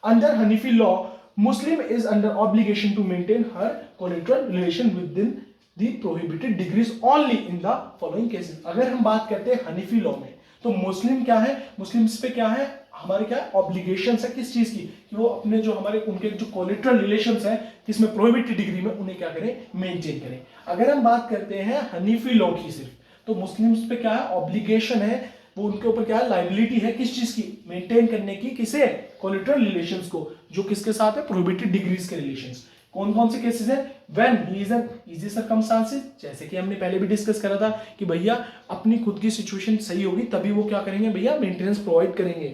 Under Hanafi law, Muslim is under obligation to maintain her collateral relation within the prohibited degrees only in the following cases. अगर हम बात करते हैं हनीफी लॉ में, तो मुस्लिम क्या है, मुस्लिम्स पे क्या है, हमारे क्या ऑब्लिगेशन है किस चीज की, कि वो अपने जो हमारे उनके जो कोलेटरल रिलेशंस हैं किसमें प्रोहिबिटेड डिग्री में, उन्हें क्या करें, मेंटेन करें। अगर हम बात करते हैं हनीफी लॉ की सिर्फ, तो मुस्लिम्स पे क्या है, ऑब्लिगेशन है, वो उनके ऊपर क्या है, लाइबिलिटी है किस चीज की, मेंटेन करने की, किसे, कोलेटरल रिलेशंस को, जो किसके साथ है, प्रोहिबिटेड डिग्रीज के रिलेशंस। कौन कौन से केसेस हैं, when he is an easy circumstances, जैसे कि हमने पहले भी डिस्कस करा था कि भैया अपनी खुद की सिचुएशन सही होगी तभी वो क्या करेंगे भैया, मेंटेनेंस प्रोवाइड करेंगे।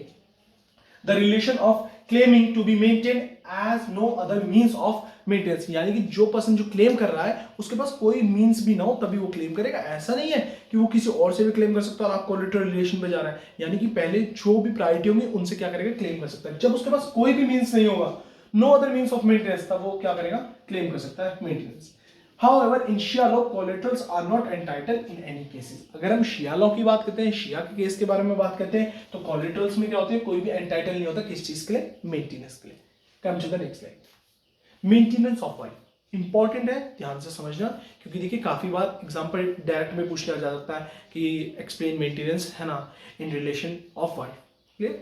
The relation of claiming to be maintain as no other means of maintenance, यानी कि जो पर्सन जो क्लेम कर रहा है उसके पास कोई मीन्स भी ना हो तभी वो क्लेम करेगा। ऐसा नहीं है कि वो किसी और से भी क्लेम कर सकता है और आप कोलेटरल रिलेशन पे जा रहा है, यानी कि पहले जो भी प्रायोरिटी होंगी उनसे क्या करेगा, क्लेम कर सकता है। जब उसके पास कोई भी मीन्स नहीं होगा, no other means of maintenance, तब वो क्या करेगा, क्लेम कर सकता है maintenance. However, in Shia law, collaterals are not entitled in any cases. अगर हम शिया लॉ की बात करते हैं, शिया के केस के बारे में बात करते हैं, तो collaterals में क्या होते हैं, कोई भी एंटाइटल नहीं होता किस चीज के लिए, मेंटेनेंस के लिए। Come to the next slide. Maintenance of wife important है, ध्यान से समझना, क्योंकि देखिए काफी बार एग्जांपल डायरेक्ट में पूछ लिया जा सकता है कि एक्सप्लेन मेंटेनेंस, है ना, in relation of wife. Clear?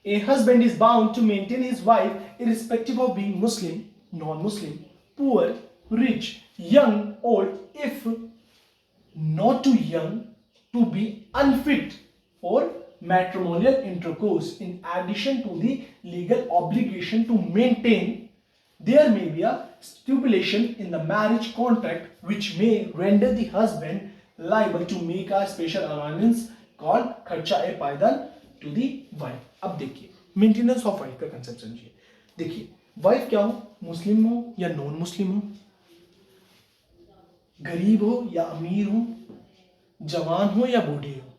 A husband is bound to maintain his wife irrespective of being Muslim, non-Muslim, poor, rich, young, old, if not too young to be unfit for matrimonial intercourse. In addition to the legal obligation to maintain, there may be a stipulation in the marriage contract which may render the husband liable to make a special allowance called kharcha-e-paidan to the wife. अब देखिए maintenance of wife का concept समझिए। देखिए wife क्या हो, मुस्लिम हो या non Muslim हो, गरीब हो या अमीर हो, जवान हो या बूढ़ी हो,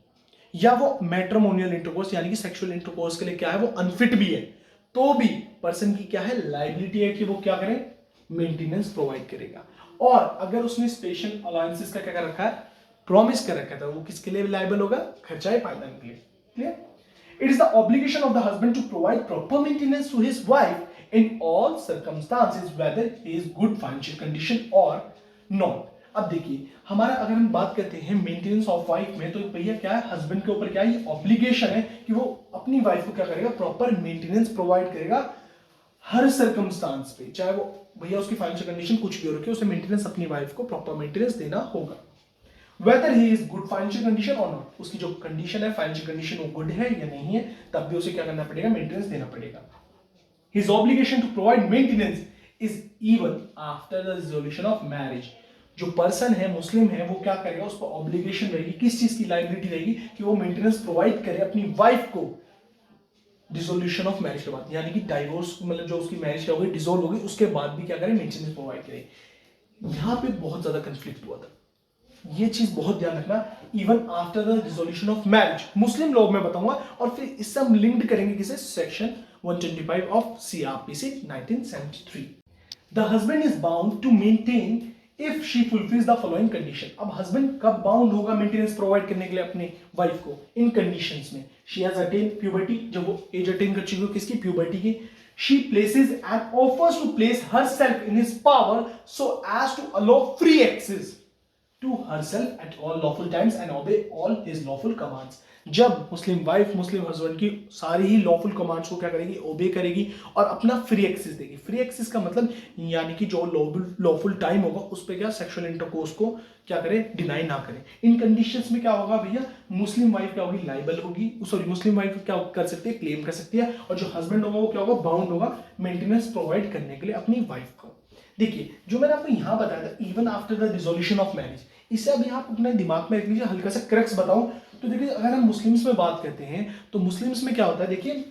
या वो मैट्रिमोनियल इंटरकोर्स यानी कि सेक्सुअल इंटरकोर्स के लिए क्या है, वो अनफिट भी है, तो भी पर्सन की क्या है, लायबिलिटी है कि वो क्या करे, मेंटेनेंस प्रोवाइड करेगा। और अगर उसने स्पेशल अलायंसेस का क्या कर रखा है, प्रॉमिस कर रखा था, वो किसके लिए लायबल होगा, खर्चाए पायदान के लिए। Clear? It is the obligation of the husband to provide proper maintenance to his wife in all circumstances, whether he is good financial condition or not. अब देखिए हमारा अगर हम बात करते हैं मेंटेनेंस ऑफ वाइफ में, तो भैया क्या है, हस्बैंड के ऊपर क्या है, ये ऑब्लिगेशन है कि वो अपनी वाइफ को क्या करेगा, प्रॉपर मेंटेनेंस प्रोवाइड करेगा हर सर्कमस्टांस पे, चाहे वो भैया उसकी फाइनेंशियल कंडीशन कुछ भी हो रखी है, उसे मेंटेनेंस अपनी वाइफ को प्रॉपर मेंटेनेंस देना होगा। Whether he is good financial condition or not, उसकी जो कंडीशन है, फाइनेंशियल कंडीशन वो गुड है या नहीं है, तब भी उसे क्या करना पड़ेगा, मेंटेनेंस देना पड़ेगा। His obligation to provide maintenance is even after the dissolution of marriage. जो पर्सन है, मुस्लिम है, वो क्या करेगा, उस पर ऑब्लिगेशन रहेगी, किस चीज की लायबिलिटी रहेगी, कि वो मेंटेनेंस प्रोवाइड करे अपनी वाइफ को डिसोल्यूशन ऑफ मैरिज के बाद, यानी कि डाइवोर्स, मतलब जो उसकी मैरिज क्या होगी, डिसोल्व होगी, उसके बाद भी क्या करे, मेंटेनेंस प्रोवाइड करे। यहां पे बहुत ज्यादा कंफ्लिक्ट हुआ था, ये चीज बहुत ध्यान रखना, even after the dissolution of marriage, Muslim law में बताऊंगा, और फिर इससे हम लिंक्ड करेंगे किसे, section 125 of CrPC 1973। The husband is bound to maintain if she fulfils the following condition. अब हस्बैंड कब बाउंड होगा मेंटेनेंस प्रोवाइड करने के लिए अपनी वाइफ को, इन कंडीशंस में, शी हैज अटेन प्यूबर्टी, जब वो एज अटेन कर चुकी हो किसकी, प्यूबर्टी की, she places and offers to place herself in his power so as to allow free access to herself at all lawful times and obey all his lawful commands. जब मुस्लिम wife मुस्लिम husband की सारी ही lawful commands को क्या करेगी, ओबे करेगी और अपना फ्री एक्सेस देगी। फ्री एक्सेस का मतलब यानी कि जो लॉफुल टाइम होगा उस पर क्या सेक्सुअल इंटरकोर्स को क्या करे, डिनाई ना करे। इन कंडीशंस में क्या होगा भैया, मुस्लिम वाइफ क्या होगी, लाइबल होगी, सॉरी मुस्लिम वाइफ क्या कर सकती है, क्लेम कर सकती है, और जो हस्बैंड होगा वो क्या होगा, बाउंड होगा मेंटेनेंस प्रोवाइड करने के लिए अपनी वाइफ को। देखिए जो मैंने आपको यहां बताया था, even after the dissolution of marriage, इसे अभी आप अपने दिमाग में रख लीजिए, हल्का सा क्रक्स बताऊं तो देखिए अगर हम मुस्लिम्स में बात करते हैं तो मुस्लिम्स में क्या होता है, देखिए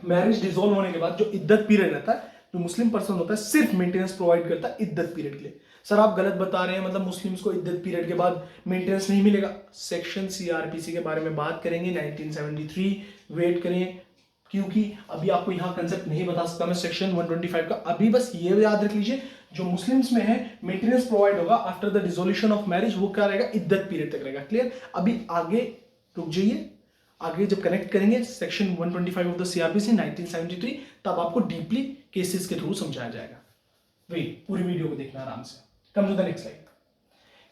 मैरिज डिसॉल्व होने के बाद जो इद्दत पीरियड रहता है, जो मुस्लिम पर्सन होता है सिर्फ मेंटेनेंस प्रोवाइड करता है इद्दत पीरियड के लिए। सर आप गलत बता रहे हैं, मतलब मुस्लिम्स को इद्दत पीरियड के बाद मेंटेनेंस नहीं मिलेगा। सेक्शन सीआरपीसी के बारे में बात करेंगे 1973, वेट करें क्योंकि अभी आपको यहां कंसेप्ट नहीं बता सकता मैं सेक्शन 125 का। अभी बस ये याद रख लीजिए, जो मुस्लिम्स में है मेंटेनेंस प्रोवाइड होगा after the dissolution of marriage, वो क्या रहेगा, इद्दत पीरियड तक रहेगा। क्लियर? अभी आगे रुक जाइए, आगे जब कनेक्ट करेंगे सेक्शन 125 ऑफ द सीआरपीसी 1973, तब आपको डीपली केसेस के थ्रू समझाया जाएगा। वेट, पूरी वीडियो को देखना आराम से। Come to the next slide.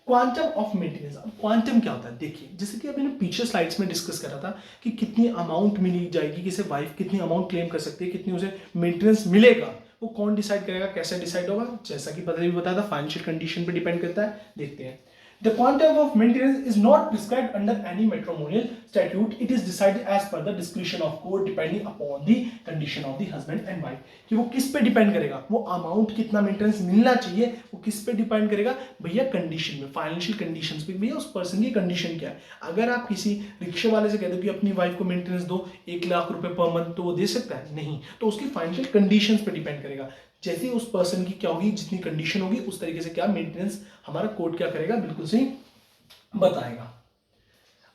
Quantum of maintenance. अब क्वांटम क्या होता है, देखिए जैसे कि अभी मैंने पीछे स्लाइड्स में डिस्कस करा था कि कितनी अमाउंट मिली जाएगी, किसे वाइफ कितनी अमाउंट क्लेम कर सकती है, कितनी उसे मेंटेनेंस मिलेगा, वो कौन डिसाइड करेगा, कैसे डिसाइड होगा, जैसा कि पहले भी बताया था फाइनेंशियल कंडीशन पे डिपेंड करता है। देखते हैं। The quantum of maintenance is not prescribed under any matrimonial statute. It is decided as per the discretion of court depending upon the condition of the husband and wife. कि वो किस पे depend करेगा, वो अमाउंट कितना maintenance मिलना चाहिए वो किस पे डिपेंड करेगा भैया, कंडीशन में, फाइनेंशियल कंडीशंस पे, भैया उस पर्सन की कंडीशन क्या है। अगर आप किसी रिक्शे वाले से कह दो कि अपनी वाइफ को मेंटेनेंस दो 1 लाख रुपए पर मंथ, तो वो दे सकता है नहीं, तो उसकी फाइनेंशियल कंडीशंस पे डिपेंड करेगा। जैसे उस पर्सन की क्या होगी, जितनी कंडीशन होगी उस तरीके से क्या मेंटेनेंस हमारा कोर्ट क्या करेगा, बिल्कुल सही बताएगा।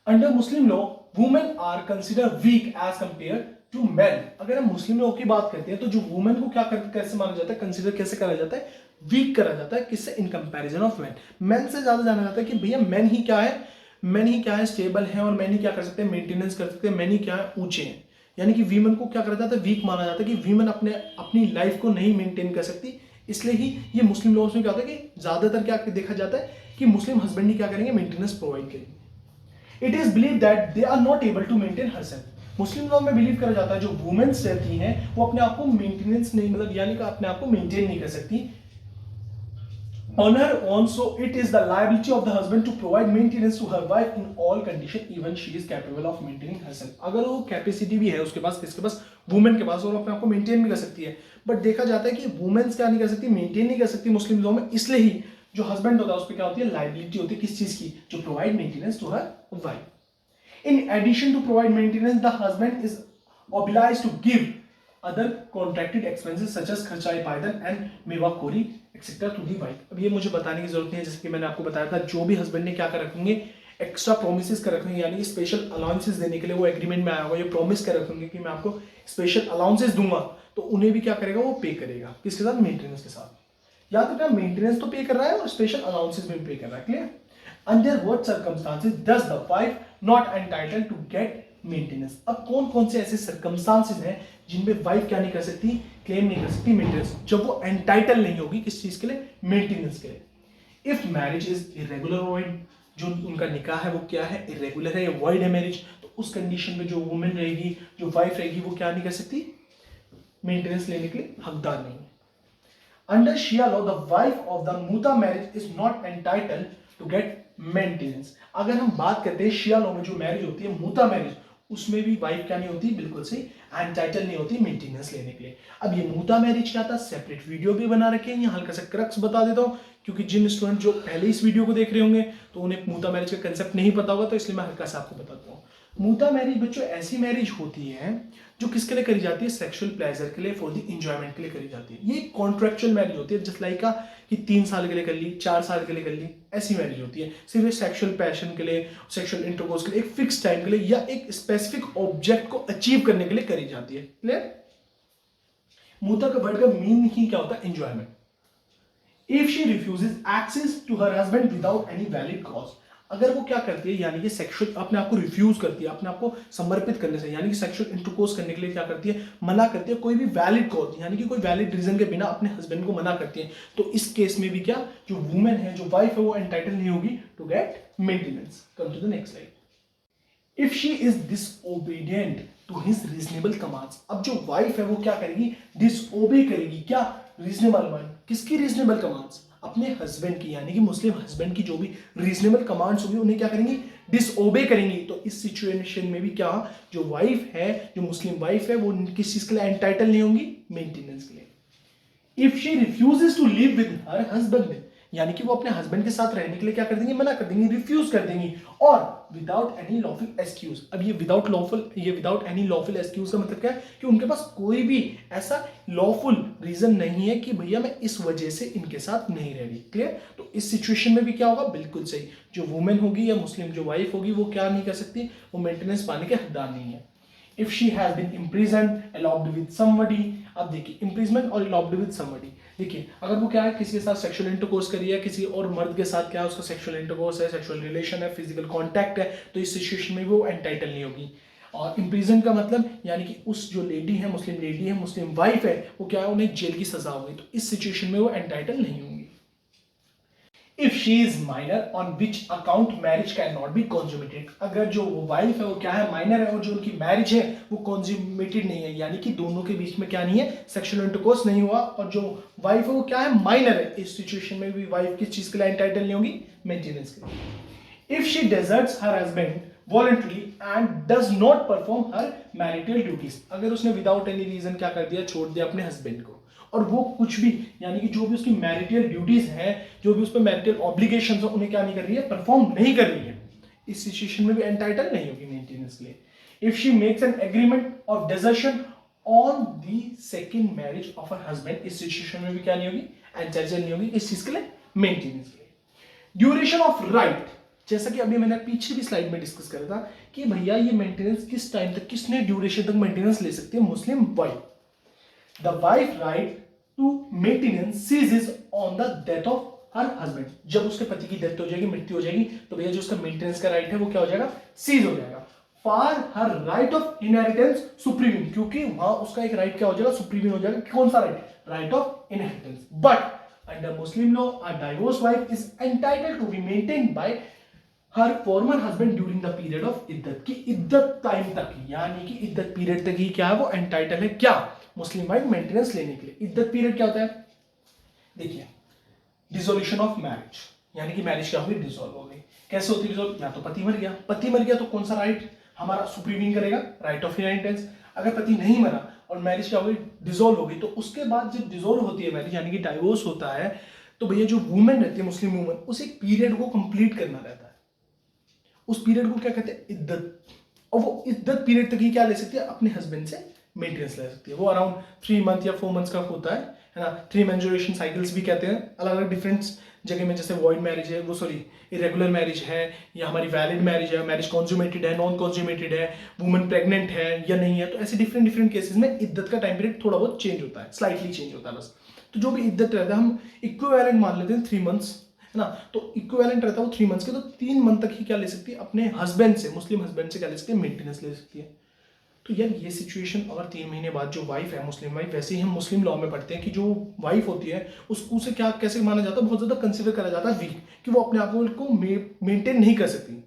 Under Muslim law women are consider weak as compare to man. अगर हम मुस्लिम लॉ की बात करते हैं तो जो वुमेन को क्या कैसे माना जाता है, कंसिडर कैसे करा जाता है, वीक करा जाता है, किससे, in comparison of man. Man से ज्यादा जाना जाता है कि भैया मैन ही क्या है, मैन ही क्या है, स्टेबल है, और मैन ही क्या कर सकते हैं, मेंटेनेंस कर सकते हैं, मैन ही क्या है, ऊंचे हैं। यानी कि वीमेन को क्या करा जाता है, वीक माना जाता है कि वीमेन अपनी लाइफ को नहीं मेंटेन कर सकती। इसलिए ही ये मुस्लिम लॉज में क्या होता है कि ज्यादातर क्या देखा जाता है कि मुस्लिम हस्बैंड ही क्या करेंगे, मेंटेनेंस प्रोवाइड करेंगे। It is believe that they are not able to maintain herself. Muslim law में बिलीव करा जाता है जो वुमेन्स रहती हैं वो अपने आप को मेंटेनेंस नहीं, मतलब यानी कि अपने आप को मेंटेन नहीं कर सकती on her own, so it is the liability of the husband to provide maintenance to her wife in all condition, even she is capable of maintaining herself. अगर वो कैपेसिटी भी है उसके पास, किसके पास, वुमेन के पास, और अपने आप को मेंटेन भी कर सकती है, बट देखा जाता है कि वुमेन्स क्या नहीं कर सकती, मेंटेन नहीं कर सकती मुस्लिम लॉ में। इसलिए ही जो हस्बैंड होता है उस पर क्या होती है, लाइबिलिटी होती है, किस चीज की, जो provide maintenance to her wife. In addition to provide maintenance the husband is obliged to give other contracted expenses such as खर्चाए पायदन एंड मेवाखोरी एक्सेट्रा टू दी वाइफ। अब ये मुझे बताने की जरूरत नहीं है, जैसे कि मैंने आपको बताया था, जो भी हस्बैंड ने क्या कर रखेंगे, एक्स्ट्रा प्रोमिसेस कर रखेंगे, यानी स्पेशल अलाउंसेस देने के लिए वो एग्रीमेंट में आया होगा, ये प्रॉमिस कर रखेंगे कि मैं आपको स्पेशल अलाउंसेस दूंगा, तो उन्हें भी क्या करेगा, वो पे करेगा, किसके साथ, मेंटेनेंस के साथ। याद रखना, मेंटेनेंस तो पे कर रहा है और स्पेशल अलाउंसेस भी पे कर रहा है। Clear? Under what circumstances does the wife not entitled to get maintenance. अब कौन कौन से ऐसे सर्कमस्टांसेस हैं जिनमें वाइफ क्या नहीं कर सकती, क्लेम नहीं कर सकती मेंटेनेंस, जब वो एंटाइटल नहीं होगी किस चीज के लिए, मेंटेनेंस के लिए। If marriage is irregular void, जो उनका निकाह है वो क्या है, इरेगुलर है या वॉइड है मैरिज, तो उस कंडीशन में जो वुमेन रहेगी, जो वाइफ रहेगी, वो क्या नहीं कर सकती, मेंटेनेंस लेने के लिए हकदार नहीं है। Under Shia law the wife of the मुता marriage is not entitled to get maintenance. अगर हम बात करते हैं शिया लॉ में जो मैरिज होती है, मुता मैरिज, उसमें भी वाइफ क्या नहीं होती, बिल्कुल सही, एंटाइटल नहीं होती मेंटेनेंस लेने के लिए। अब ये मुता मैरिज क्या था, सेपरेट वीडियो भी बना रखे हैं, यहाँ हल्का सा क्रक्स बता देता हूँ, क्योंकि जिन स्टूडेंट जो पहले इस वीडियो को देख रहे होंगे तो उन्हें मुता मैरिज का कंसेप्ट नहीं पता होगा, तो इसलिए मैं हल्का सा आपको बताता हूँ। मुता मैरिज बच्चों ऐसी मैरिज होती है जो किसके लिए करी जाती है, सेक्सुअल प्लेजर के लिए, फॉर द एंजॉयमेंट के लिए करी जाती है। ये कॉन्ट्रेक्चुअल मैरिज होती है, जस्ट लाइक कि 3 साल के लिए कर ली, 4 साल के लिए कर ली, ऐसी मैरिज होती है। सिर्फ सेक्सुअल पैशन के लिए, सेक्सुअल इंटरकोर्स के लिए, एक फिक्स टाइम के लिए या एक स्पेसिफिक ऑब्जेक्ट को अचीव करने के लिए करी जाती है। क्लियर? मुता का वर्ड का मीन ही क्या होता है, enjoyment. If she refuses access to her husband without any valid cause, अगर वो क्या करती है, यानी कि सेक्सुअल अपने आप को रिफ्यूज करती है, अपने आप को समर्पित करने से, यानी कि सेक्सुअल इंटरकोर्स करने के लिए क्या करती है, मना करती है, कोई भी वैलिड कॉज, यानी कि कोई वैलिड रीजन के बिना अपने हस्बैंड को मना करती है, तो इस केस में भी क्या, जो वुमेन है, जो वाइफ है, वो एंटाइटल नहीं होगी to get maintenance. Come to the next slide. If she is disobedient to his reasonable commands, अब जो वाइफ है वो क्या करेगी, डिसओबे करेगी, क्या, रीजनेबल कमांड, किसकी रीजनेबल कमांड्स, अपने हस्बैंड की, यानी कि मुस्लिम हस्बैंड की जो भी रीजनेबल कमांड्स होगी उन्हें क्या करेंगी, डिसओबे करेंगी। तो इस सिचुएशन में भी क्या, जो वाइफ है, जो मुस्लिम वाइफ है, वो किस चीज के लिए एंटाइटल नहीं होंगी, मेंटेनेंस के लिए। If she refuses to live with her husband, यानी कि वो अपने हस्बैंड के साथ रहने के लिए क्या कर देंगी, मना कर देंगी, रिफ्यूज कर देंगी, और विदाउट एनी लॉफुल एक्सक्यूज। अब ये विदाउट एनी लॉफुल एक्सक्यूज का मतलब क्या है कि उनके पास कोई भी ऐसा लॉफुल रीजन नहीं है कि भैया मैं इस वजह से इनके साथ नहीं रह रही। क्लियर? तो इस सिचुएशन में भी क्या होगा, बिल्कुल सही, जो वुमेन होगी या मुस्लिम जो वाइफ होगी वो क्या नहीं कर सकती, वो मेंटेनेंस पाने के हकदार नहीं है। If she has been imprisoned, eloped with somebody, अब देखिए इम्प्रिजमेंट और eloped with somebody, देखिए अगर वो क्या है, किसी के साथ सेक्सुअल इंटरकोर्स करी है, किसी और मर्द के साथ क्या है, उसका सेक्सुअल इंटरकोर्स है, सेक्सुअल रिलेशन है, फिजिकल कांटेक्ट है, तो इस सिचुएशन में वो एंटाइटल नहीं होगी। और इम्प्रिजन का मतलब यानी कि उस जो लेडी है, मुस्लिम वाइफ है, वो क्या है, उन्हें जेल की सजा होगी, तो इस सिचुएशन में वो एंटाइटल नहीं होंगी। If she is minor on which account marriage can not be consummated, अगर जो वाइफ है वो क्या है, माइनर है, और जो उनकी मैरिज है वो कॉन्ज्यूमेटेड नहीं है, यानी कि दोनों के बीच में क्या नहीं है, सेक्सुअल इंटरकोर्स नहीं हुआ, और जो वाइफ है वो क्या है, माइनर है, इस सिचुएशन में भी वाइफ किस चीज के लिए एंटाइटल नहीं होगी, मेंटेनेंस के लिए। If she deserts her husband voluntary and does not perform her marital duties, अगर उसने विदाउट एनी रीजन क्या कर दिया, छोड़ दिया अपने हस्बैंड को, और वो कुछ भी यानी कि जो भी उसकी मैरिटल ड्यूटीज हैं, जो भी उस पर मैरिटल ऑब्लिगेशंस हैं, उन्हें क्या नहीं कर रही है, परफॉर्म नहीं कर रही है, इस सिचुएशन में भी एंटाइटल नहीं होगी मेंटेनेंस के लिए। If she makes an agreement of desertion on the second marriage of her husband, इस सिचुएशन में भी क्या नहीं होगी, एंटाइटल नहीं होगी, इस चीज के लिए, मेंटेनेंस के लिए। ड्यूरेशन ऑफ राइट, जैसा कि अभी मैंने पीछे भी स्लाइड में डिस्कस करा था कि भैया ये मेंटेनेंस किस टाइम तक, किसने ड्यूरेशन तक मेंटेनेंस ले सकती है, मुस्लिम wife. The wife right to maintenance ceases on the death of her husband, जब उसके पति की डेथ हो जाएगी, मृत्यु हो जाएगी, तो भैया जो उसका मेंटेनेंस का राइट है वो क्या हो जाएगा, सीज हो जाएगा। For her right of inheritance सुप्रीमिंग, क्योंकि वहां उसका एक राइट क्या हो जाएगा, सुप्रीमिंग हो जाएगा, कौन सा right, right of inheritance. But under Muslim law a divorce wife is entitled to be maintained by her former husband during the period of इद्दत, की इद्दत टाइम तक, यानी कि इद्दत पीरियड तक ही क्या है, वो एंटाइटल है क्या, मुस्लिम वाइफ मेंटेनेंस लेने के लिए। इद्दत पीरियड क्या होता है, देखिए, डिसोल्यूशन ऑफ मैरिज, यानी कि मैरिज क्या हुई, डिसॉल्व हो गई। कैसे होती है डिसॉल्व, या तो पति मर गया, पति मर गया तो कौन सा राइट हमारा सुप्रीमिंग करेगा, राइट ऑफ इनहेरिटेंस। अगर पति नहीं मरा और मैरिज क्या हो गई, डिसॉल्व हो गई, तो उसके बाद जब डिसॉल्व होती है मैरिज, यानी कि डाइवोर्स होता है, तो भैया जो वुमेन रहती है, मुस्लिम वुमेन, उस एक पीरियड को कंप्लीट करना रहता है, उस पीरियड को क्या कहते हैं, इद्दत, और वो इद्दत पीरियड तक ही क्या ले सकती है, अपने हस्बैंड से मेंटेनेंस ले सकती है। वो अराउंड 3 मंथ या 4 मंथ्स का होता है ना, 3 मेंस्ट्रुएशन साइकिल्स भी कहते हैं, अलग अलग डिफरेंट जगह में, जैसे वॉइड मैरिज है, वो सॉरी इरेगुलर मैरिज है, या हमारी वैलिड मैरिज है, मैरिज कॉन्ज्यूमेटेड है, नॉन कॉन्ज्यूमेटेड है, वुमेन प्रेग्नेंट है या नहीं है, तो ऐसे डिफरेंट डिफरेंट केसेस में इद्दत का टाइम पीरियड थोड़ा बहुत चेंज होता है, स्लाइटली चेंज होता है बस। तो जो भी इद्दत रहता है हम इक्विवेलेंट मान लेते हैं 3 मंथ्स, है ना, तो इक्विवेलेंट रहता है वो 3 मंथ्स के, तो 3 मंथ तक ही क्या ले सकती है, अपने हस्बैंड से, मुस्लिम हस्बैंड से क्या ले सकती है, मेंटेनेंस ले सकती है। तो यार ये सिचुएशन अगर 3 महीने बाद जो वाइफ है, मुस्लिम वाइफ, वैसे ही हम मुस्लिम लॉ में पढ़ते हैं कि जो वाइफ होती है उसको से क्या कैसे माना जाता है, बहुत ज्यादा कंसिडर करा जाता है वीक, कि वो अपने आप को मेंटेन नहीं कर सकती,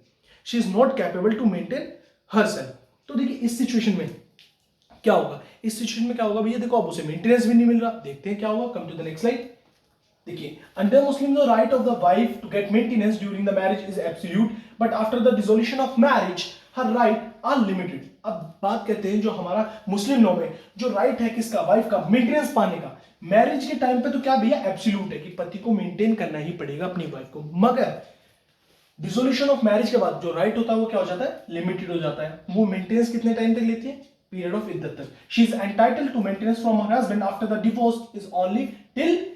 she is not capable to maintain herself. तो देखिए इस सिचुएशन में क्या होगा, इस सिचुएशन में क्या होगा भैया, देखो अब उसे मेंटेनेंस भी नहीं मिल रहा, देखते हैं क्या होगा, come to the next slide. देखिए, under Muslim the right of the wife to get maintenance during the marriage is absolute, but after the dissolution of marriage her right are limited. अब बात करते हैं जो हमारा मुस्लिम लॉ में जो right है किसका, वाइफ का, मेंटेनेंस पाने का, मैरिज के टाइम पे तो क्या भैया एब्सोल्यूट है कि पति को मेंटेन करना ही पड़ेगा अपनी वाइफ को, मगर डिसोल्यूशन ऑफ मैरिज के बाद जो राइट होता है वो क्या हो जाता है, लिमिटेड हो जाता है। वो मेंटेनेंस कितने टाइम तक लेती है, पीरियड ऑफ इद्दत तक। She is entitled to maintenance from her husband after the divorce is only till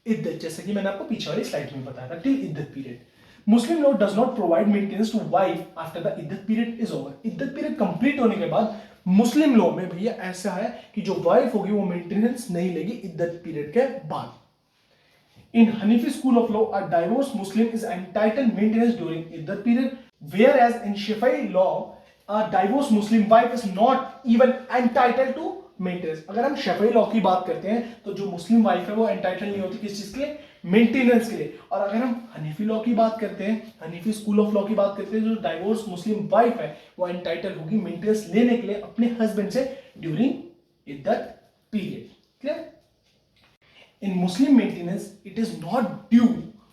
इद्दत, जैसे कि मैंने आपको पीछे वाली स्लाइड में बताया था, टिल इद्दत period. Muslim law does not provide maintenance to wife after the इद्दत पीरियड इज ओवर। इद्दत पीरियड कंप्लीट होने के बाद मुस्लिम लॉ में भैया ऐसा है कि जो वाइफ होगी वो मेंटेनेंस नहीं लेगी इद्दत पीरियड के बाद। In Hanafi school of law, a divorced Muslim is entitled maintenance during iddat period, whereas in Shafi'i law, a divorced Muslim wife is not even entitled to maintenance. अगर हम शफई law की बात करते हैं तो जो मुस्लिम वाइफ है वो एंटाइटल नहीं होती किस चीज के लिए, मेंटेनेंस के लिए। और अगर हम हनीफी लॉ की बात करते हैं, हनीफी स्कूल ऑफ लॉ की बात करते हैं, जो डाइवोर्स मुस्लिम वाइफ है वो एंटाइटल होगी मेंटेनेंस लेने के लिए अपने हस्बैंड से ड्यूरिंग इद्दत period. Clear? In Muslim maintenance, it is not due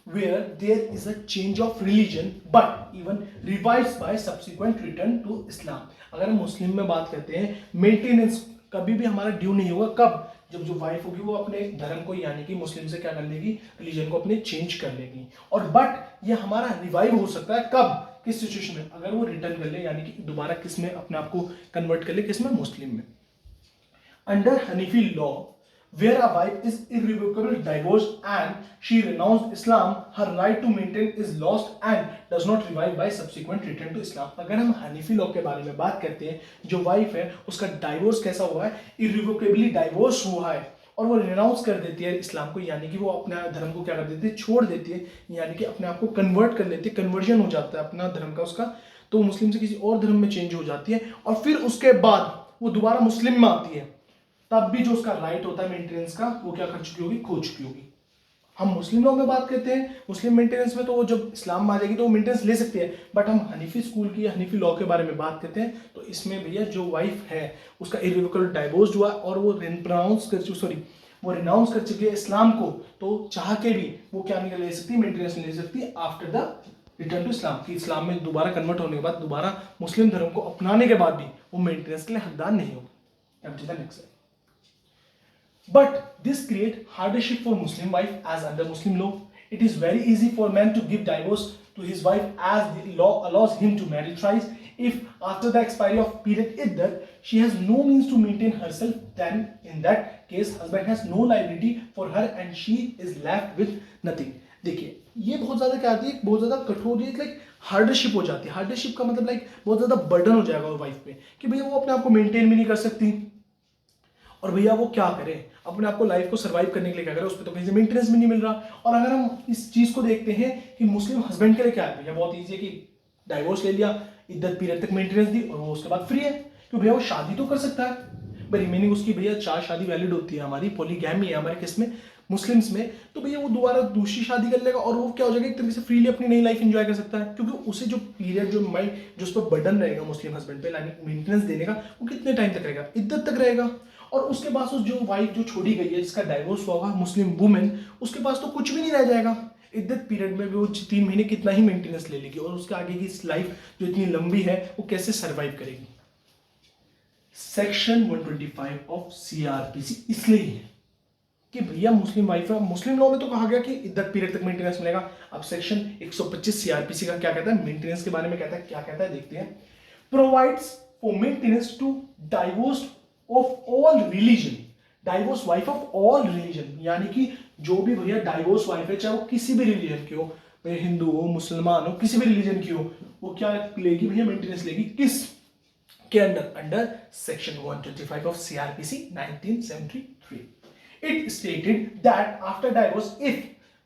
where there is a change of religion, but even revised by subsequent return to Islam. अगर हम मुस्लिम में बात करते हैं, मेंटेनेंस कभी भी हमारा ड्यू नहीं होगा, कब, जब जो वाइफ होगी वो अपने धर्म को यानी कि मुस्लिम से क्या कर लेगी, रिलीजन को अपने चेंज कर लेगी। और बट ये हमारा रिवाइव हो सकता है कब, किस सिचुएशन में, अगर वो रिटर्न कर ले, यानी कि दोबारा किस में अपने आप को कन्वर्ट कर ले, किस में, मुस्लिम में। Under Hanafi law, where a wife is irrevocably divorced and she renounced Islam, her right to maintain is lost and does not revive by subsequent return to Islam. अगर हम हनीफी लॉ के बारे में बात करते हैं, जो वाइफ है उसका डाइवोर्स कैसा हुआ है, इरिवोकेबली डाइवोर्स हुआ है और वो रिनाउंस कर देती है इस्लाम को, यानी कि वो अपना धर्म को क्या कर देती है, छोड़ देती है, यानी कि अपने आप को कन्वर्ट कर लेती है, कन्वर्जन हो जाता है अपना धर्म का उसका, तो मुस्लिम से किसी और धर्म में चेंज हो जाती है और फिर उसके बाद वो दोबारा मुस्लिम में आती है, तब भी जो उसका राइट होता है मेंटेनेंस का वो क्या कर चुकी होगी, खो चुकी होगी। हम मुस्लिम लॉ में बात करते हैं, मुस्लिम मेंटेनेंस में तो वो जब इस्लाम में आ जाएगी तो वो मेंटेनेंस ले सकती है, बट हम हनीफी स्कूल की हनीफी लॉ के बारे में बात करते हैं, तो इसमें भैया जो वाइफ है उसका इर्रिवोकेबल डाइवोर्स हुआ और वो रिनाउंस कर चुकी है इस्लाम को, तो चाह के भी वो क्या नहीं ले सकती, मेंटेनेंस नहीं ले सकती after the return to Islam, कि इस्लाम में दोबारा कन्वर्ट होने के बाद, दोबारा मुस्लिम धर्म को अपनाने के बाद भी वो मेंटेनेंस के लिए हकदार नहीं होगी। अब नेक्स्ट है, but this create hardship for Muslim wife as under Muslim law. It is very easy for man to give divorce to his wife as the law allows him to marry thrice. If after the expiry of period iddat she has no means to maintain herself, then in that case husband has no liability for her and she is left with nothing. देखिए ये बहुत ज्यादा क्या आती है, बहुत ज्यादा कठोर, लाइक हार्डशिप हो जाती है। हार्डशिप का मतलब लाइक बहुत ज्यादा बर्डन हो जाएगा वो वाइफ पे कि भैया वो अपने आप को मेंटेन भी नहीं कर सकती और भैया वो क्या करे, अपने आप को लाइफ को सर्वाइव करने के लिए क्या करे, उस पर तो कहीं से मेंटेनेंस भी नहीं मिल रहा। और अगर हम इस चीज को देखते हैं कि मुस्लिम हस्बैंड के लिए क्या है, भैया बहुत ईजी है कि डाइवोर्स ले लिया, इद्दत पीरियड तक मेंटेनेंस दी और वो उसके बाद फ्री है, क्योंकि भैया वो शादी तो कर सकता है, भाई रिमेनिंग उसकी भैया 4 शादी वैलिड होती है, हमारी पॉलीगैमी है हमारे केस में मुस्लिम्स में, तो भैया वो दोबारा दूसरी शादी कर लेगा और वो क्या हो जाएगा, एक तरीके से फ्रीली अपनी नई लाइफ एंजॉय कर सकता है, क्योंकि उसे जो पीरियड जो उस पर बर्डन रहेगा मुस्लिम हस्बैंड पे मेंटेनेंस देने का, वो कितने टाइम तक रहेगा, इद्दत तक रहेगा। और उसके पास उस जो वाइफ जो छोड़ी गई है जिसका डाइवोर्स हुआ होगा मुस्लिम वुमेन, उसके पास तो कुछ भी नहीं रह जाएगा, इद्दत पीरियड में भी वो 3 महीने कितना ही मेंटेनेंस ले लेगी और उसके आगे की लाइफ जो इतनी लंबी है वो कैसे सर्वाइव करेगी। सेक्शन 125 ऑफ सीआरपीसी इसलिए है कि भैया मुस्लिम वाइफ है, मुस्लिम लॉ में तो कहा गया कि इद्दत पीरियड तक मेंटेनेंस मिलेगा। अब सेक्शन 125 सीआरपीसी का क्या कहता है, मेंटेनेंस के बारे में कहता है, क्या कहता है देखते हैं। Provides for maintenance to divorce of all religion, divorce wife of all religion, यानी कि जो भी भैया डाइवोर्स वाइफ है चाहे वो किसी भी रिलीजन की हो, भैया हिंदू हो मुसलमान हो किसी भी रिलीजन की हो, वो क्या लेगी भैया, मेंटेनेंस लेगी, किस के under section 125 of CrPC 1973। It stated that after divorce, if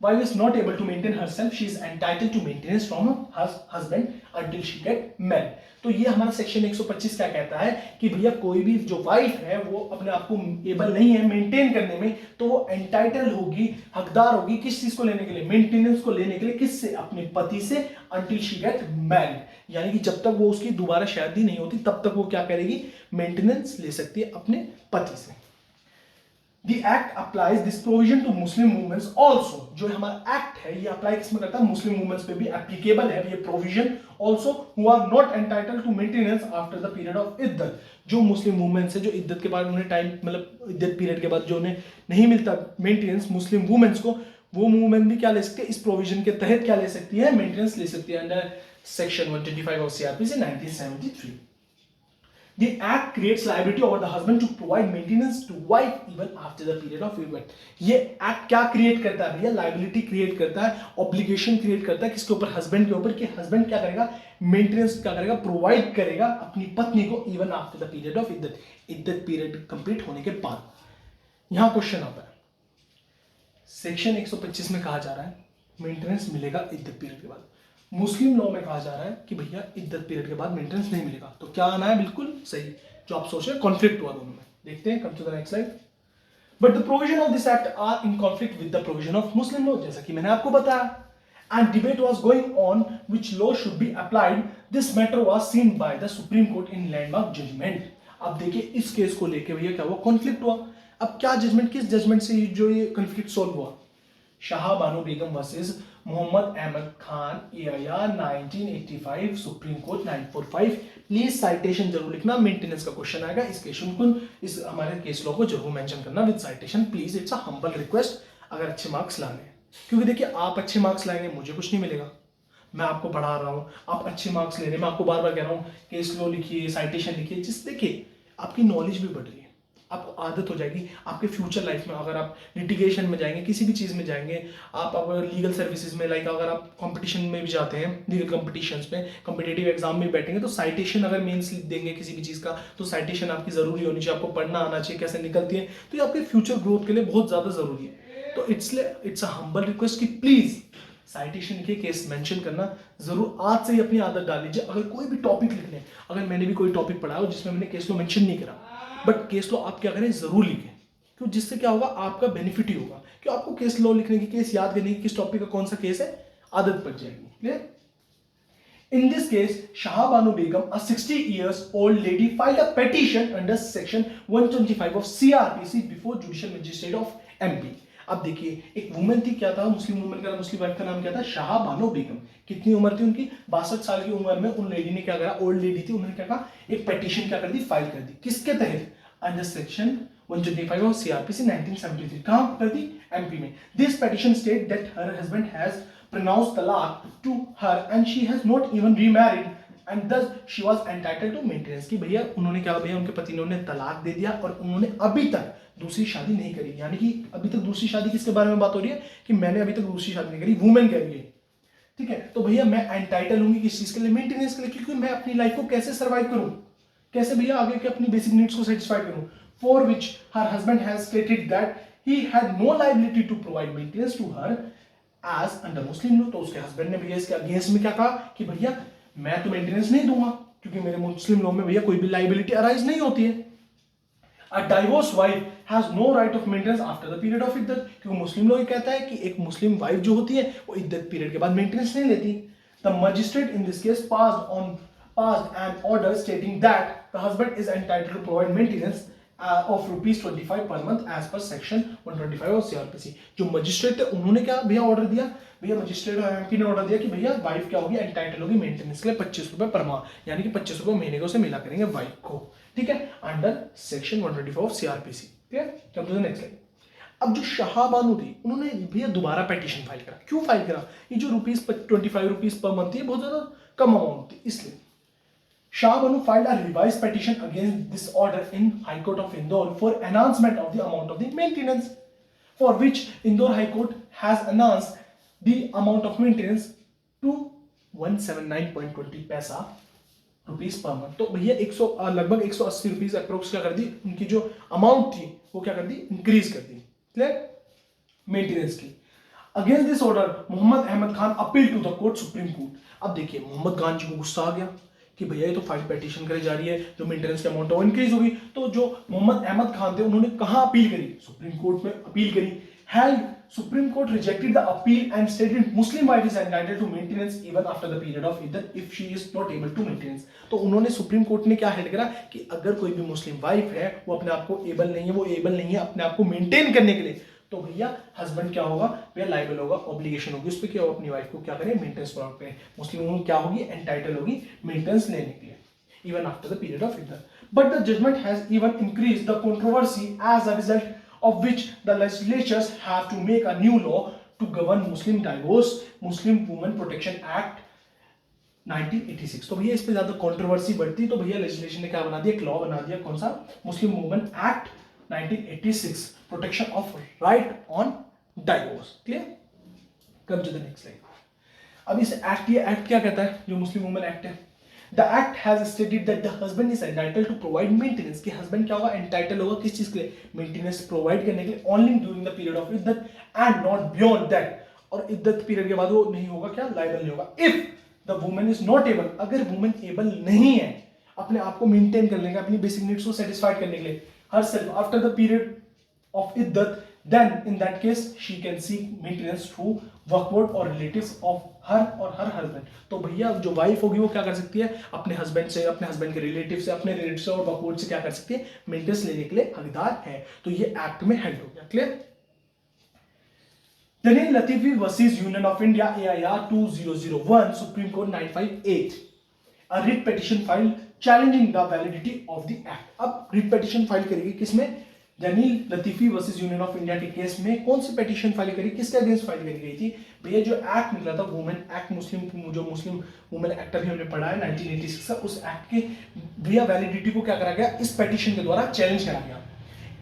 wife is not able to maintain herself, she is entitled to maintenance from her husband until she get married. तो ये हमारा सेक्शन 125 क्या कहता है कि भैया कोई भी जो वाइफ है वो अपने आप को एबल नहीं है मेंटेन करने में, तो वो एंटाइटल होगी, हकदार होगी किस चीज को लेने के लिए, मेंटेनेंस को लेने के लिए, किससे, अपने पति से, until she get married, यानी कि जब तक वो उसकी दोबारा शादी नहीं होती तब तक वो क्या करेगी, मेंटेनेंस ले सकती है अपने पति से। The act applies this provision to Muslim women also, जो हमारा एक्ट है ये अप्लाई किसमें करता है, मुस्लिम वुमेन्स पे भी एप्लीकेबल है ये provision also who are not entitled to maintenance after the period of इद्दत, जो मुस्लिम वुमेन्स है जो इद्दत के बाद उन्हें टाइम मतलब इद्दत पीरियड के बाद जो उन्हें नहीं मिलता मेंटेनेंस मुस्लिम वुमेन्स को, वो वुमेन भी क्या ले सकती है, इस प्रोविजन के तहत क्या ले सकती है, मेंटेनेंस ले सकती है under section 125 of CrPC 1973। The act creates liability over the husband to provide maintenance to wife even after the period of divorce। ये एक्ट क्या क्रिएट करता है भैया, लाइबिलिटी क्रिएट करता है, ऑब्लिगेशन क्रिएट करता है किसके ऊपर, हस्बैंड के ऊपर, कि हस्बैंड क्या करेगा, मेंटेनेंस क्या करेगा, प्रोवाइड करेगा अपनी पत्नी को even after the period of इद्दत, इद्दत पीरियड कंप्लीट होने के बाद। यहां क्वेश्चन आता है, सेक्शन 125 में कहा जा रहा है मेंटेनेंस मिलेगा इद्दत पीरियड के बाद, मुस्लिम लॉ में कहा जा रहा है कि भैया इद्दत पीरियड के बाद मेंटेनेंस नहीं मिलेगा, तो क्या आना है, बिल्कुल सही, जो आप सोच रहे हैं कॉन्फ्लिक्ट हुआ दोनों में। देखते हैं, come to the next slide. But the provision of this act are in conflict with the provision of Muslim law, जैसा कि मैंने आपको बताया, and debate was going on which law should be applied, this matter was seen by the Supreme Court in landmark judgment. अब देखिए इस case को लेके भैया क्या हुआ, कॉन्फ्लिक्ट हुआ। अब क्या जजमेंट, किस जजमेंट से जो ये कॉन्फ्लिक्ट सॉल्व हुआ, Shah Bano Begum versus Mohammad Ahmad Khan AIR 1985 Supreme Court 945। Please citation जरूर लिखना, मेंटेनेंस का क्वेश्चन आएगा, इस क्वेश्चन को, इस हमारे केस लॉ को जरूर मेंशन करना with citation please, it's a humble request, अगर अच्छे मार्क्स लाने हैं, क्योंकि देखिए आप अच्छे मार्क्स लाएंगे मुझे कुछ नहीं मिलेगा, मैं आपको पढ़ा रहा हूँ, आप अच्छे मार्क्स ले रहे हैं, मैं आपको बार बार कह रहा हूँ केस लॉ लिखिए, साइटेशन लिखिए, जिससे देखिए आपकी नॉलेज भी बढ़ रही है, आपको आदत हो जाएगी आपके फ्यूचर लाइफ में, अगर आप लिटिगेशन में जाएंगे, किसी भी चीज़ में जाएंगे, आप अगर लीगल सर्विसेज में, लाइक अगर आप कंपटीशन में भी जाते हैं, लीगल कंपटीशंस में, कॉम्पिटेटिव एग्जाम में बैठेंगे, तो साइटेशन अगर मेंस देंगे किसी भी चीज़ का, तो साइटेशन आपकी ज़रूरी होनी चाहिए, आपको पढ़ना आना चाहिए कैसे निकलती है, तो ये आपके फ्यूचर ग्रोथ के लिए बहुत ज़्यादा ज़रूरी है। तो इट्स अ हम्बल रिक्वेस्ट कि प्लीज़ साइटेशन लिखिए, केस मेंशन करना जरूर, आज से ही अपनी आदत डाल लीजिए। अगर कोई भी टॉपिक लिखने, अगर मैंने भी कोई टॉपिक पढ़ा हो जिसमें मैंने केस लॉ मेंशन नहीं करा, बट केस लॉ आप क्या करें, जरूर लिखें, कि जिससे क्या होगा, आपका बेनिफिट ही होगा कि आपको केस लॉ लिखने की, केस याद करने की, किस टॉपिक का कौन सा केस है, आदत पड़ जाएगी। Clear? In this case, Shah Banu Begum, a 60 years old lady, filed a petition under section 125 of CRPC before Judicial Magistrate of MP. अब देखिए, एक वुमेन थी, क्या था, मुस्लिम वुमेन का, मुस्लिम वाइफ का नाम क्या था, शाह बानो बेगम। कितनी उम्र थी उनकी, 62 साल की उम्र में उन लेडी ने क्या करा, ओल्ड लेडी थी, उन्होंने क्या कहा, एक पिटीशन क्या कर दी, फाइल कर दी। किसके तहत? Under section 125 of CRPC 1973। कहां कर दी? एमपी में। This petition state that her husband has pronounced talaq to her and she has not even remarried and thus she was entitled to maintenance। कि भैया उन्होंने क्या, भैया उनके पति ने उन्हें तलाक दे दिया और उन्होंने अभी तक दूसरी शादी नहीं करी। यानी कि अभी तक दूसरी शादी, किसके बारे में बात हो रही है कि मैंने अभी तक दूसरी शादी नहीं करी, वुमेन कह रही है। ठीक है, तो भैया मैं एंटाइटल हूंगी किस चीज के लिए? मेंटेनेंस के लिए, क्योंकि मैं अपनी लाइफ को कैसे सर्वाइव करूं, कैसे भैया आगे के अपनी बेसिक नीड्स को सेटिस्फाई करूं। For which her husband has stated that he had no liability to provide maintenance to her as under Muslim law. तो उसके हस्बैंड ने भैया इसके अगेंस्ट में क्या कहा कि भैया मैं तो मेंटेनेंस नहीं दूंगा, क्योंकि मेरे मुस्लिम लॉ में भैया कोई भी लायबिलिटी अराइज नहीं होती है। A divorced wife has no right of maintenance after the period of इद्दत, क्योंकि मुस्लिम लॉ ये कहता है कि एक मुस्लिम वाइफ जो होती है वो इद्दत पीरियड के बाद मेंटेनेंस नहीं लेती। The magistrate in this case passed an order stating that the husband is entitled to provide maintenance of ₹25 per month as per section 125 of CRPC। जो मजिस्ट्रेट थे उन्होंने क्या भैया ऑर्डर दिया, भैया मजिस्ट्रेट और एमपी ने ऑर्डर दिया कि भैया वाइफ क्या होगी, एंटाइटल होगी मेंटेनेंस के लिए ₹25 पर माह, यानी कि ₹25 महीने को से मिला करेंगे वाइफ को। ठीक है, अंडर सेक्शन 124 ऑफ CRPC। ठीक है, come to the next line. अब जो शाह बानू थी, उन्होंने भैया दोबारा पिटीशन फाइल करा। क्यों फाइल करा? ये जो ₹25 पर मंथ है बहुत ज्यादा कम अमाउंट थी, इसलिए Shah Banu filed a revised petition against this order in High Court of Indore for enhancement of the amount of the maintenance, for which Indore High Court has enhanced the amount of maintenance to 179.20 पैसा rupees per month. तो भैया लगभग 180 rupees approx क्या कर दी, उनकी जो amount थी वो क्या कर दी, इंक्रीज कर दी। क्लियर? मेंटेनेंस की। Against this order Mohammad Ahmad Khan appeal to the court, Supreme Court. अब देखिए मोहम्मद खान जी को गुस्सा आ गया कि भैया ये तो फाइल पिटीशन करी जा रही है, जो मेंटेनेंस की अमाउंट है वो इंक्रीज होगी। तो जो मोहम्मद अहमद खान थे उन्होंने कहां अपील करी? सुप्रीम कोर्ट में अपील करी। Held Supreme Court rejected the appeal and stated Muslim wife is entitled to maintenance even after the period of इद्दत if she is not able to maintenance. तो उन्होंने सुप्रीम कोर्ट ने क्या held करा कि अगर कोई भी मुस्लिम वाइफ है वो अपने आप को एबल नहीं है, वो एबल नहीं है अपने आप को मेंटेन करने के लिए, तो भैया हस्बैंड क्या होगा, भैया लायबल होगा, ऑब्लिगेशन होगी उस पर क्या अपनी वाइफ को क्या करें, मेंटेनेंस प्रोवाइड करें। मुस्लिम वुमन क्या होगी, एंटाइटल होगी मेंटेनेंस लेने के लिए even after the period of iddah. But the judgment has even increased the controversy, as a result of which the legislatures have to make a new law to govern Muslim divorce, Muslim Women Protection Act 1986। तो भैया इस पे ज्यादा controversy बढ़ती, तो भैया legislation ने क्या बना दिया, एक लॉ बना दिया, कौन सा, Muslim women act 1986, protection of right on divorce. Clear? Come to the next line. अब इस एक्ट, ये एक्ट क्या कहता है, जो मुस्लिम वुमेन एक्ट है, The act has stated that the husband is entitled to provide maintenance, कि husband क्या होगा, entitled होगा किस चीज के लिए, मेंटेनेंस प्रोवाइड करने के लिए, only during the period of इद्दत and not beyond that। और इद्दत पीरियड के बाद वो नहीं होगा क्या, लायबल नहीं होगा। If the woman is not able, अगर वुमेन एबल नहीं है अपने आप को मेंटेन करने का, अपनी बेसिक नीड्स को सेटिस्फाइड करने के लिए, herself after the period of इद्दत, then in that case she can seek maintenance through workboard or relatives of her or her husband। तो भैया जो वाइफ होगी वो क्या कर सकती है, अपने हस्बैंड से, अपने हस्बैंड के रिलेटिव से, अपने रिलेटिव से और वर्कबोर्ड से क्या कर सकती है, मेंटेनेंस लेने के लिए हकदार है। तो ये एक्ट में हेल्ड हो गया। Clear? Danial Latifi versus Union of India AIR 2001, Supreme Court 958, a writ petition filed challenging the validity of the act। अब रिट पिटीशन फाइल करेगी किसमें, जनील Latifi versus Union of India के केस में। कौन सी पिटीशन फाइल करी, किसके अगेंस्ट फाइल करी गई थी, भैया जो एक्ट निकला था वुमेन एक्ट, जो मुस्लिम वुमेन एक्ट अभी हमने पढ़ा है 1986 का, उस एक्ट के भैया वैलिडिटी को क्या करा गया, इस पिटीशन के द्वारा चैलेंज करा गया।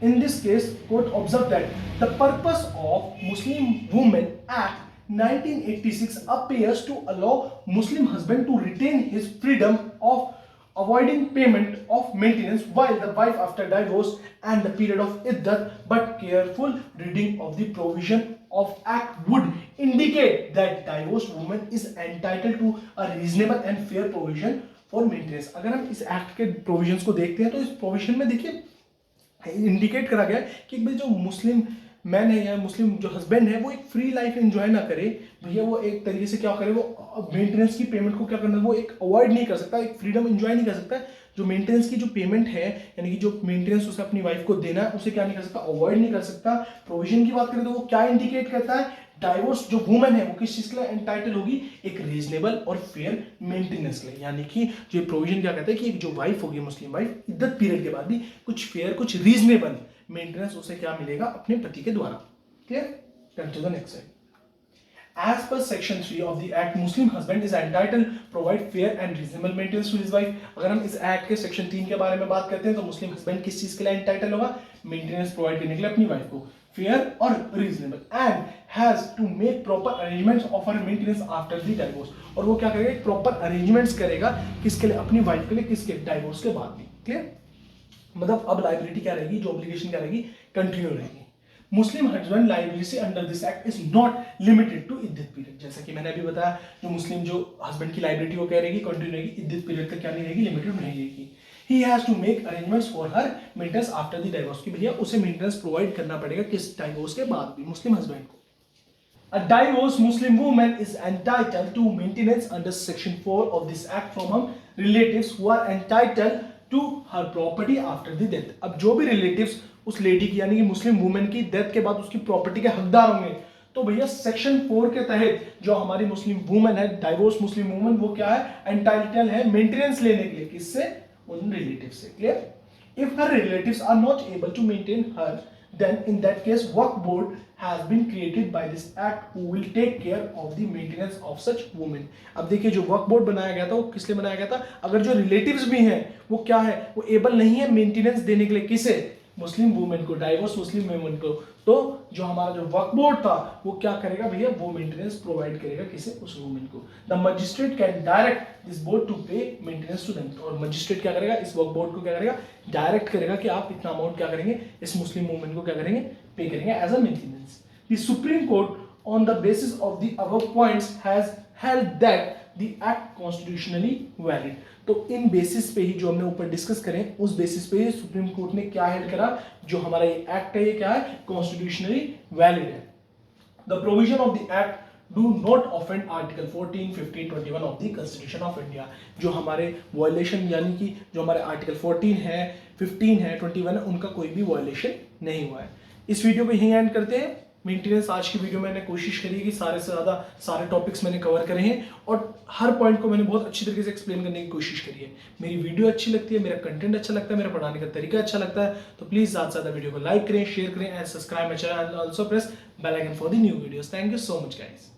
In this case court observe that the purpose of Muslim women act 1986 appears to allow Muslim husband to retain his freedom of avoiding payment of maintenance while the wife after divorce and the period of iddat, but careful reading of the provision of act would indicate that divorced woman is entitled to a reasonable and fair provision for maintenance। अगर हम इस act के provisions को देखते हैं तो इस provision में देखिए इंडिकेट करा गया कि भाई जो मुस्लिम मैन है या मुस्लिम जो हस्बैंड है वो एक फ्री लाइफ एंजॉय ना करे भैया, वो एक तरीके से क्या करे, वो मेंटेनेंस की पेमेंट को क्या करना, वो एक अवॉइड नहीं कर सकता, एक फ्रीडम एंजॉय नहीं कर सकता। जो मेंटेनेंस की जो पेमेंट है यानी कि जो मेंटेनेंस उसे अपनी वाइफ को देना है उसे क्या नहीं कर सकता, अवॉइड नहीं कर सकता। प्रोविजन की बात करें तो वो क्या इंडिकेट करता है, डाइवोर्स जो वुमन है वो किस चीज के लिए एंटाइटल होगी, एक रीजनेबल और फेयर मेंटेनेंस के लिए। यानी कि जो प्रोविजन क्या कहता है कि जो वाइफ होगी मुस्लिम वाइफ, इद्दत पीरियड के बाद भी कुछ फेयर कुछ रीजनेबल मेंटेनेंस उसे क्या मिलेगा, अपने पति के द्वारा। Clear? Turn to the next side. As per section 3 of the act, Muslim husband is entitled provide fair and reasonable maintenance to his wife. अगर हम इस एक्ट के सेक्शन 3 के बारे में बात करते हैं तो मुस्लिम हस्बैंड किस चीज के लिए एंटाइटल होगा, मेंटेनेंस प्रोवाइड करने के लिए अपनी वाइफ को, फेयर और reasonable, and has to make proper arrangements of her maintenance after the divorce. और वो क्या करेगा, प्रॉपर अरेंजमेंट्स करेगा किसके लिए, अपनी वाइफ के लिए, किसके, डाइवोर्स के बाद भी। क्लियर? मतलब अब लाइबिलिटी क्या रहेगी, जो ऑब्लिगेशन क्या रहेगी, कंटिन्यू रहेगी। Muslim husband liability under this act is not limited to इद्दत पीरियड। जैसा कि मैंने अभी बताया, जो मुस्लिम जो हस्बैंड की लाइबिलिटी वो क्या रहेगी, कंटिन्यू रहेगी, इद्दत पीरियड तक क्या नहीं रहेगी, लिमिटेड नहीं रहेगी। He has to make arrangements for her maintenance after the divorce, की भैया उसे मेंटेनेंस प्रोवाइड करना पड़ेगा किस, डाइवोर्स के बाद भी, मुस्लिम हस्बैंड को। A divorced Muslim woman is entitled to maintenance under section 4 of this act from her relatives who are entitled to her property after the death। अब जो भी रिलेटिव्स उस लेडी की यानी कि मुस्लिम वुमेन की डेथ के बाद उसकी प्रॉपर्टी के हकदार होंगे, तो भैया सेक्शन 4 के तहत जो हमारी मुस्लिम वुमेन है, डाइवोर्स मुस्लिम वुमेन, वो क्या है, एंटाइटल है मेंटेनेंस लेने के लिए, किससे, उन रिलेटिव से। Clear? If her relatives are not able to maintain her, then in that case work board has been created by this act who will take care of the maintenance of such women। अब देखिए जो work board बनाया गया था वो किस लिए बनाया गया था, अगर जो रिलेटिव्स भी हैं वो क्या है, वो एबल नहीं है मेंटेनेंस देने के लिए, किसे, मुस्लिम वुमेन को, डाइवोर्स मुस्लिम वुमेन को, तो जो हमारा जो वर्क बोर्ड था वो क्या करेगा भैया, वो मेंटेनेंस प्रोवाइड करेगा किसे, उस वुमेन को। The magistrate can direct this board to pay maintenance to them. और मजिस्ट्रेट क्या करेगा, इस वर्क बोर्ड को क्या करेगा, डायरेक्ट करेगा कि आप इतना अमाउंट क्या करेंगे, इस मुस्लिम वुमेन को क्या करेंगे, पे करेंगे as a maintenance. The Supreme Court on the basis of the above points has held that the act constitutionally valid। तो इन बेसिस पे ही जो हमने ऊपर डिस्कस करें, उस बेसिस पे ही सुप्रीम कोर्ट ने क्या हेल्ड करा, जो हमारा ये एक्ट है ये क्या है, कॉन्स्टिट्यूशनली वैलिड है। The provision of the act do not offend article 14, 15, 21 of the constitution of India. जो हमारे वायलेशन यानी कि जो हमारे आर्टिकल 14 है, 15 है, 21 है, उनका कोई भी वायलेशन नहीं हुआ है। इस वीडियो को यहीं एंड करते हैं। मेंटेनेंस आज की वीडियो में मैंने कोशिश करी है कि सारे से ज़्यादा सारे टॉपिक्स मैंने कवर करे हैं और हर पॉइंट को मैंने बहुत अच्छी तरीके से एक्सप्लेन करने की कोशिश करी है। मेरी वीडियो अच्छी लगती है, मेरा कंटेंट अच्छा लगता है, मेरा पढ़ाने का तरीका अच्छा लगता है, तो प्लीज़ ज़्यादा से ज़्यादा वीडियो को लाइक करें, शेयर करें and subscribe my channel and also press bell icon for the new videos. Thank you so much guys.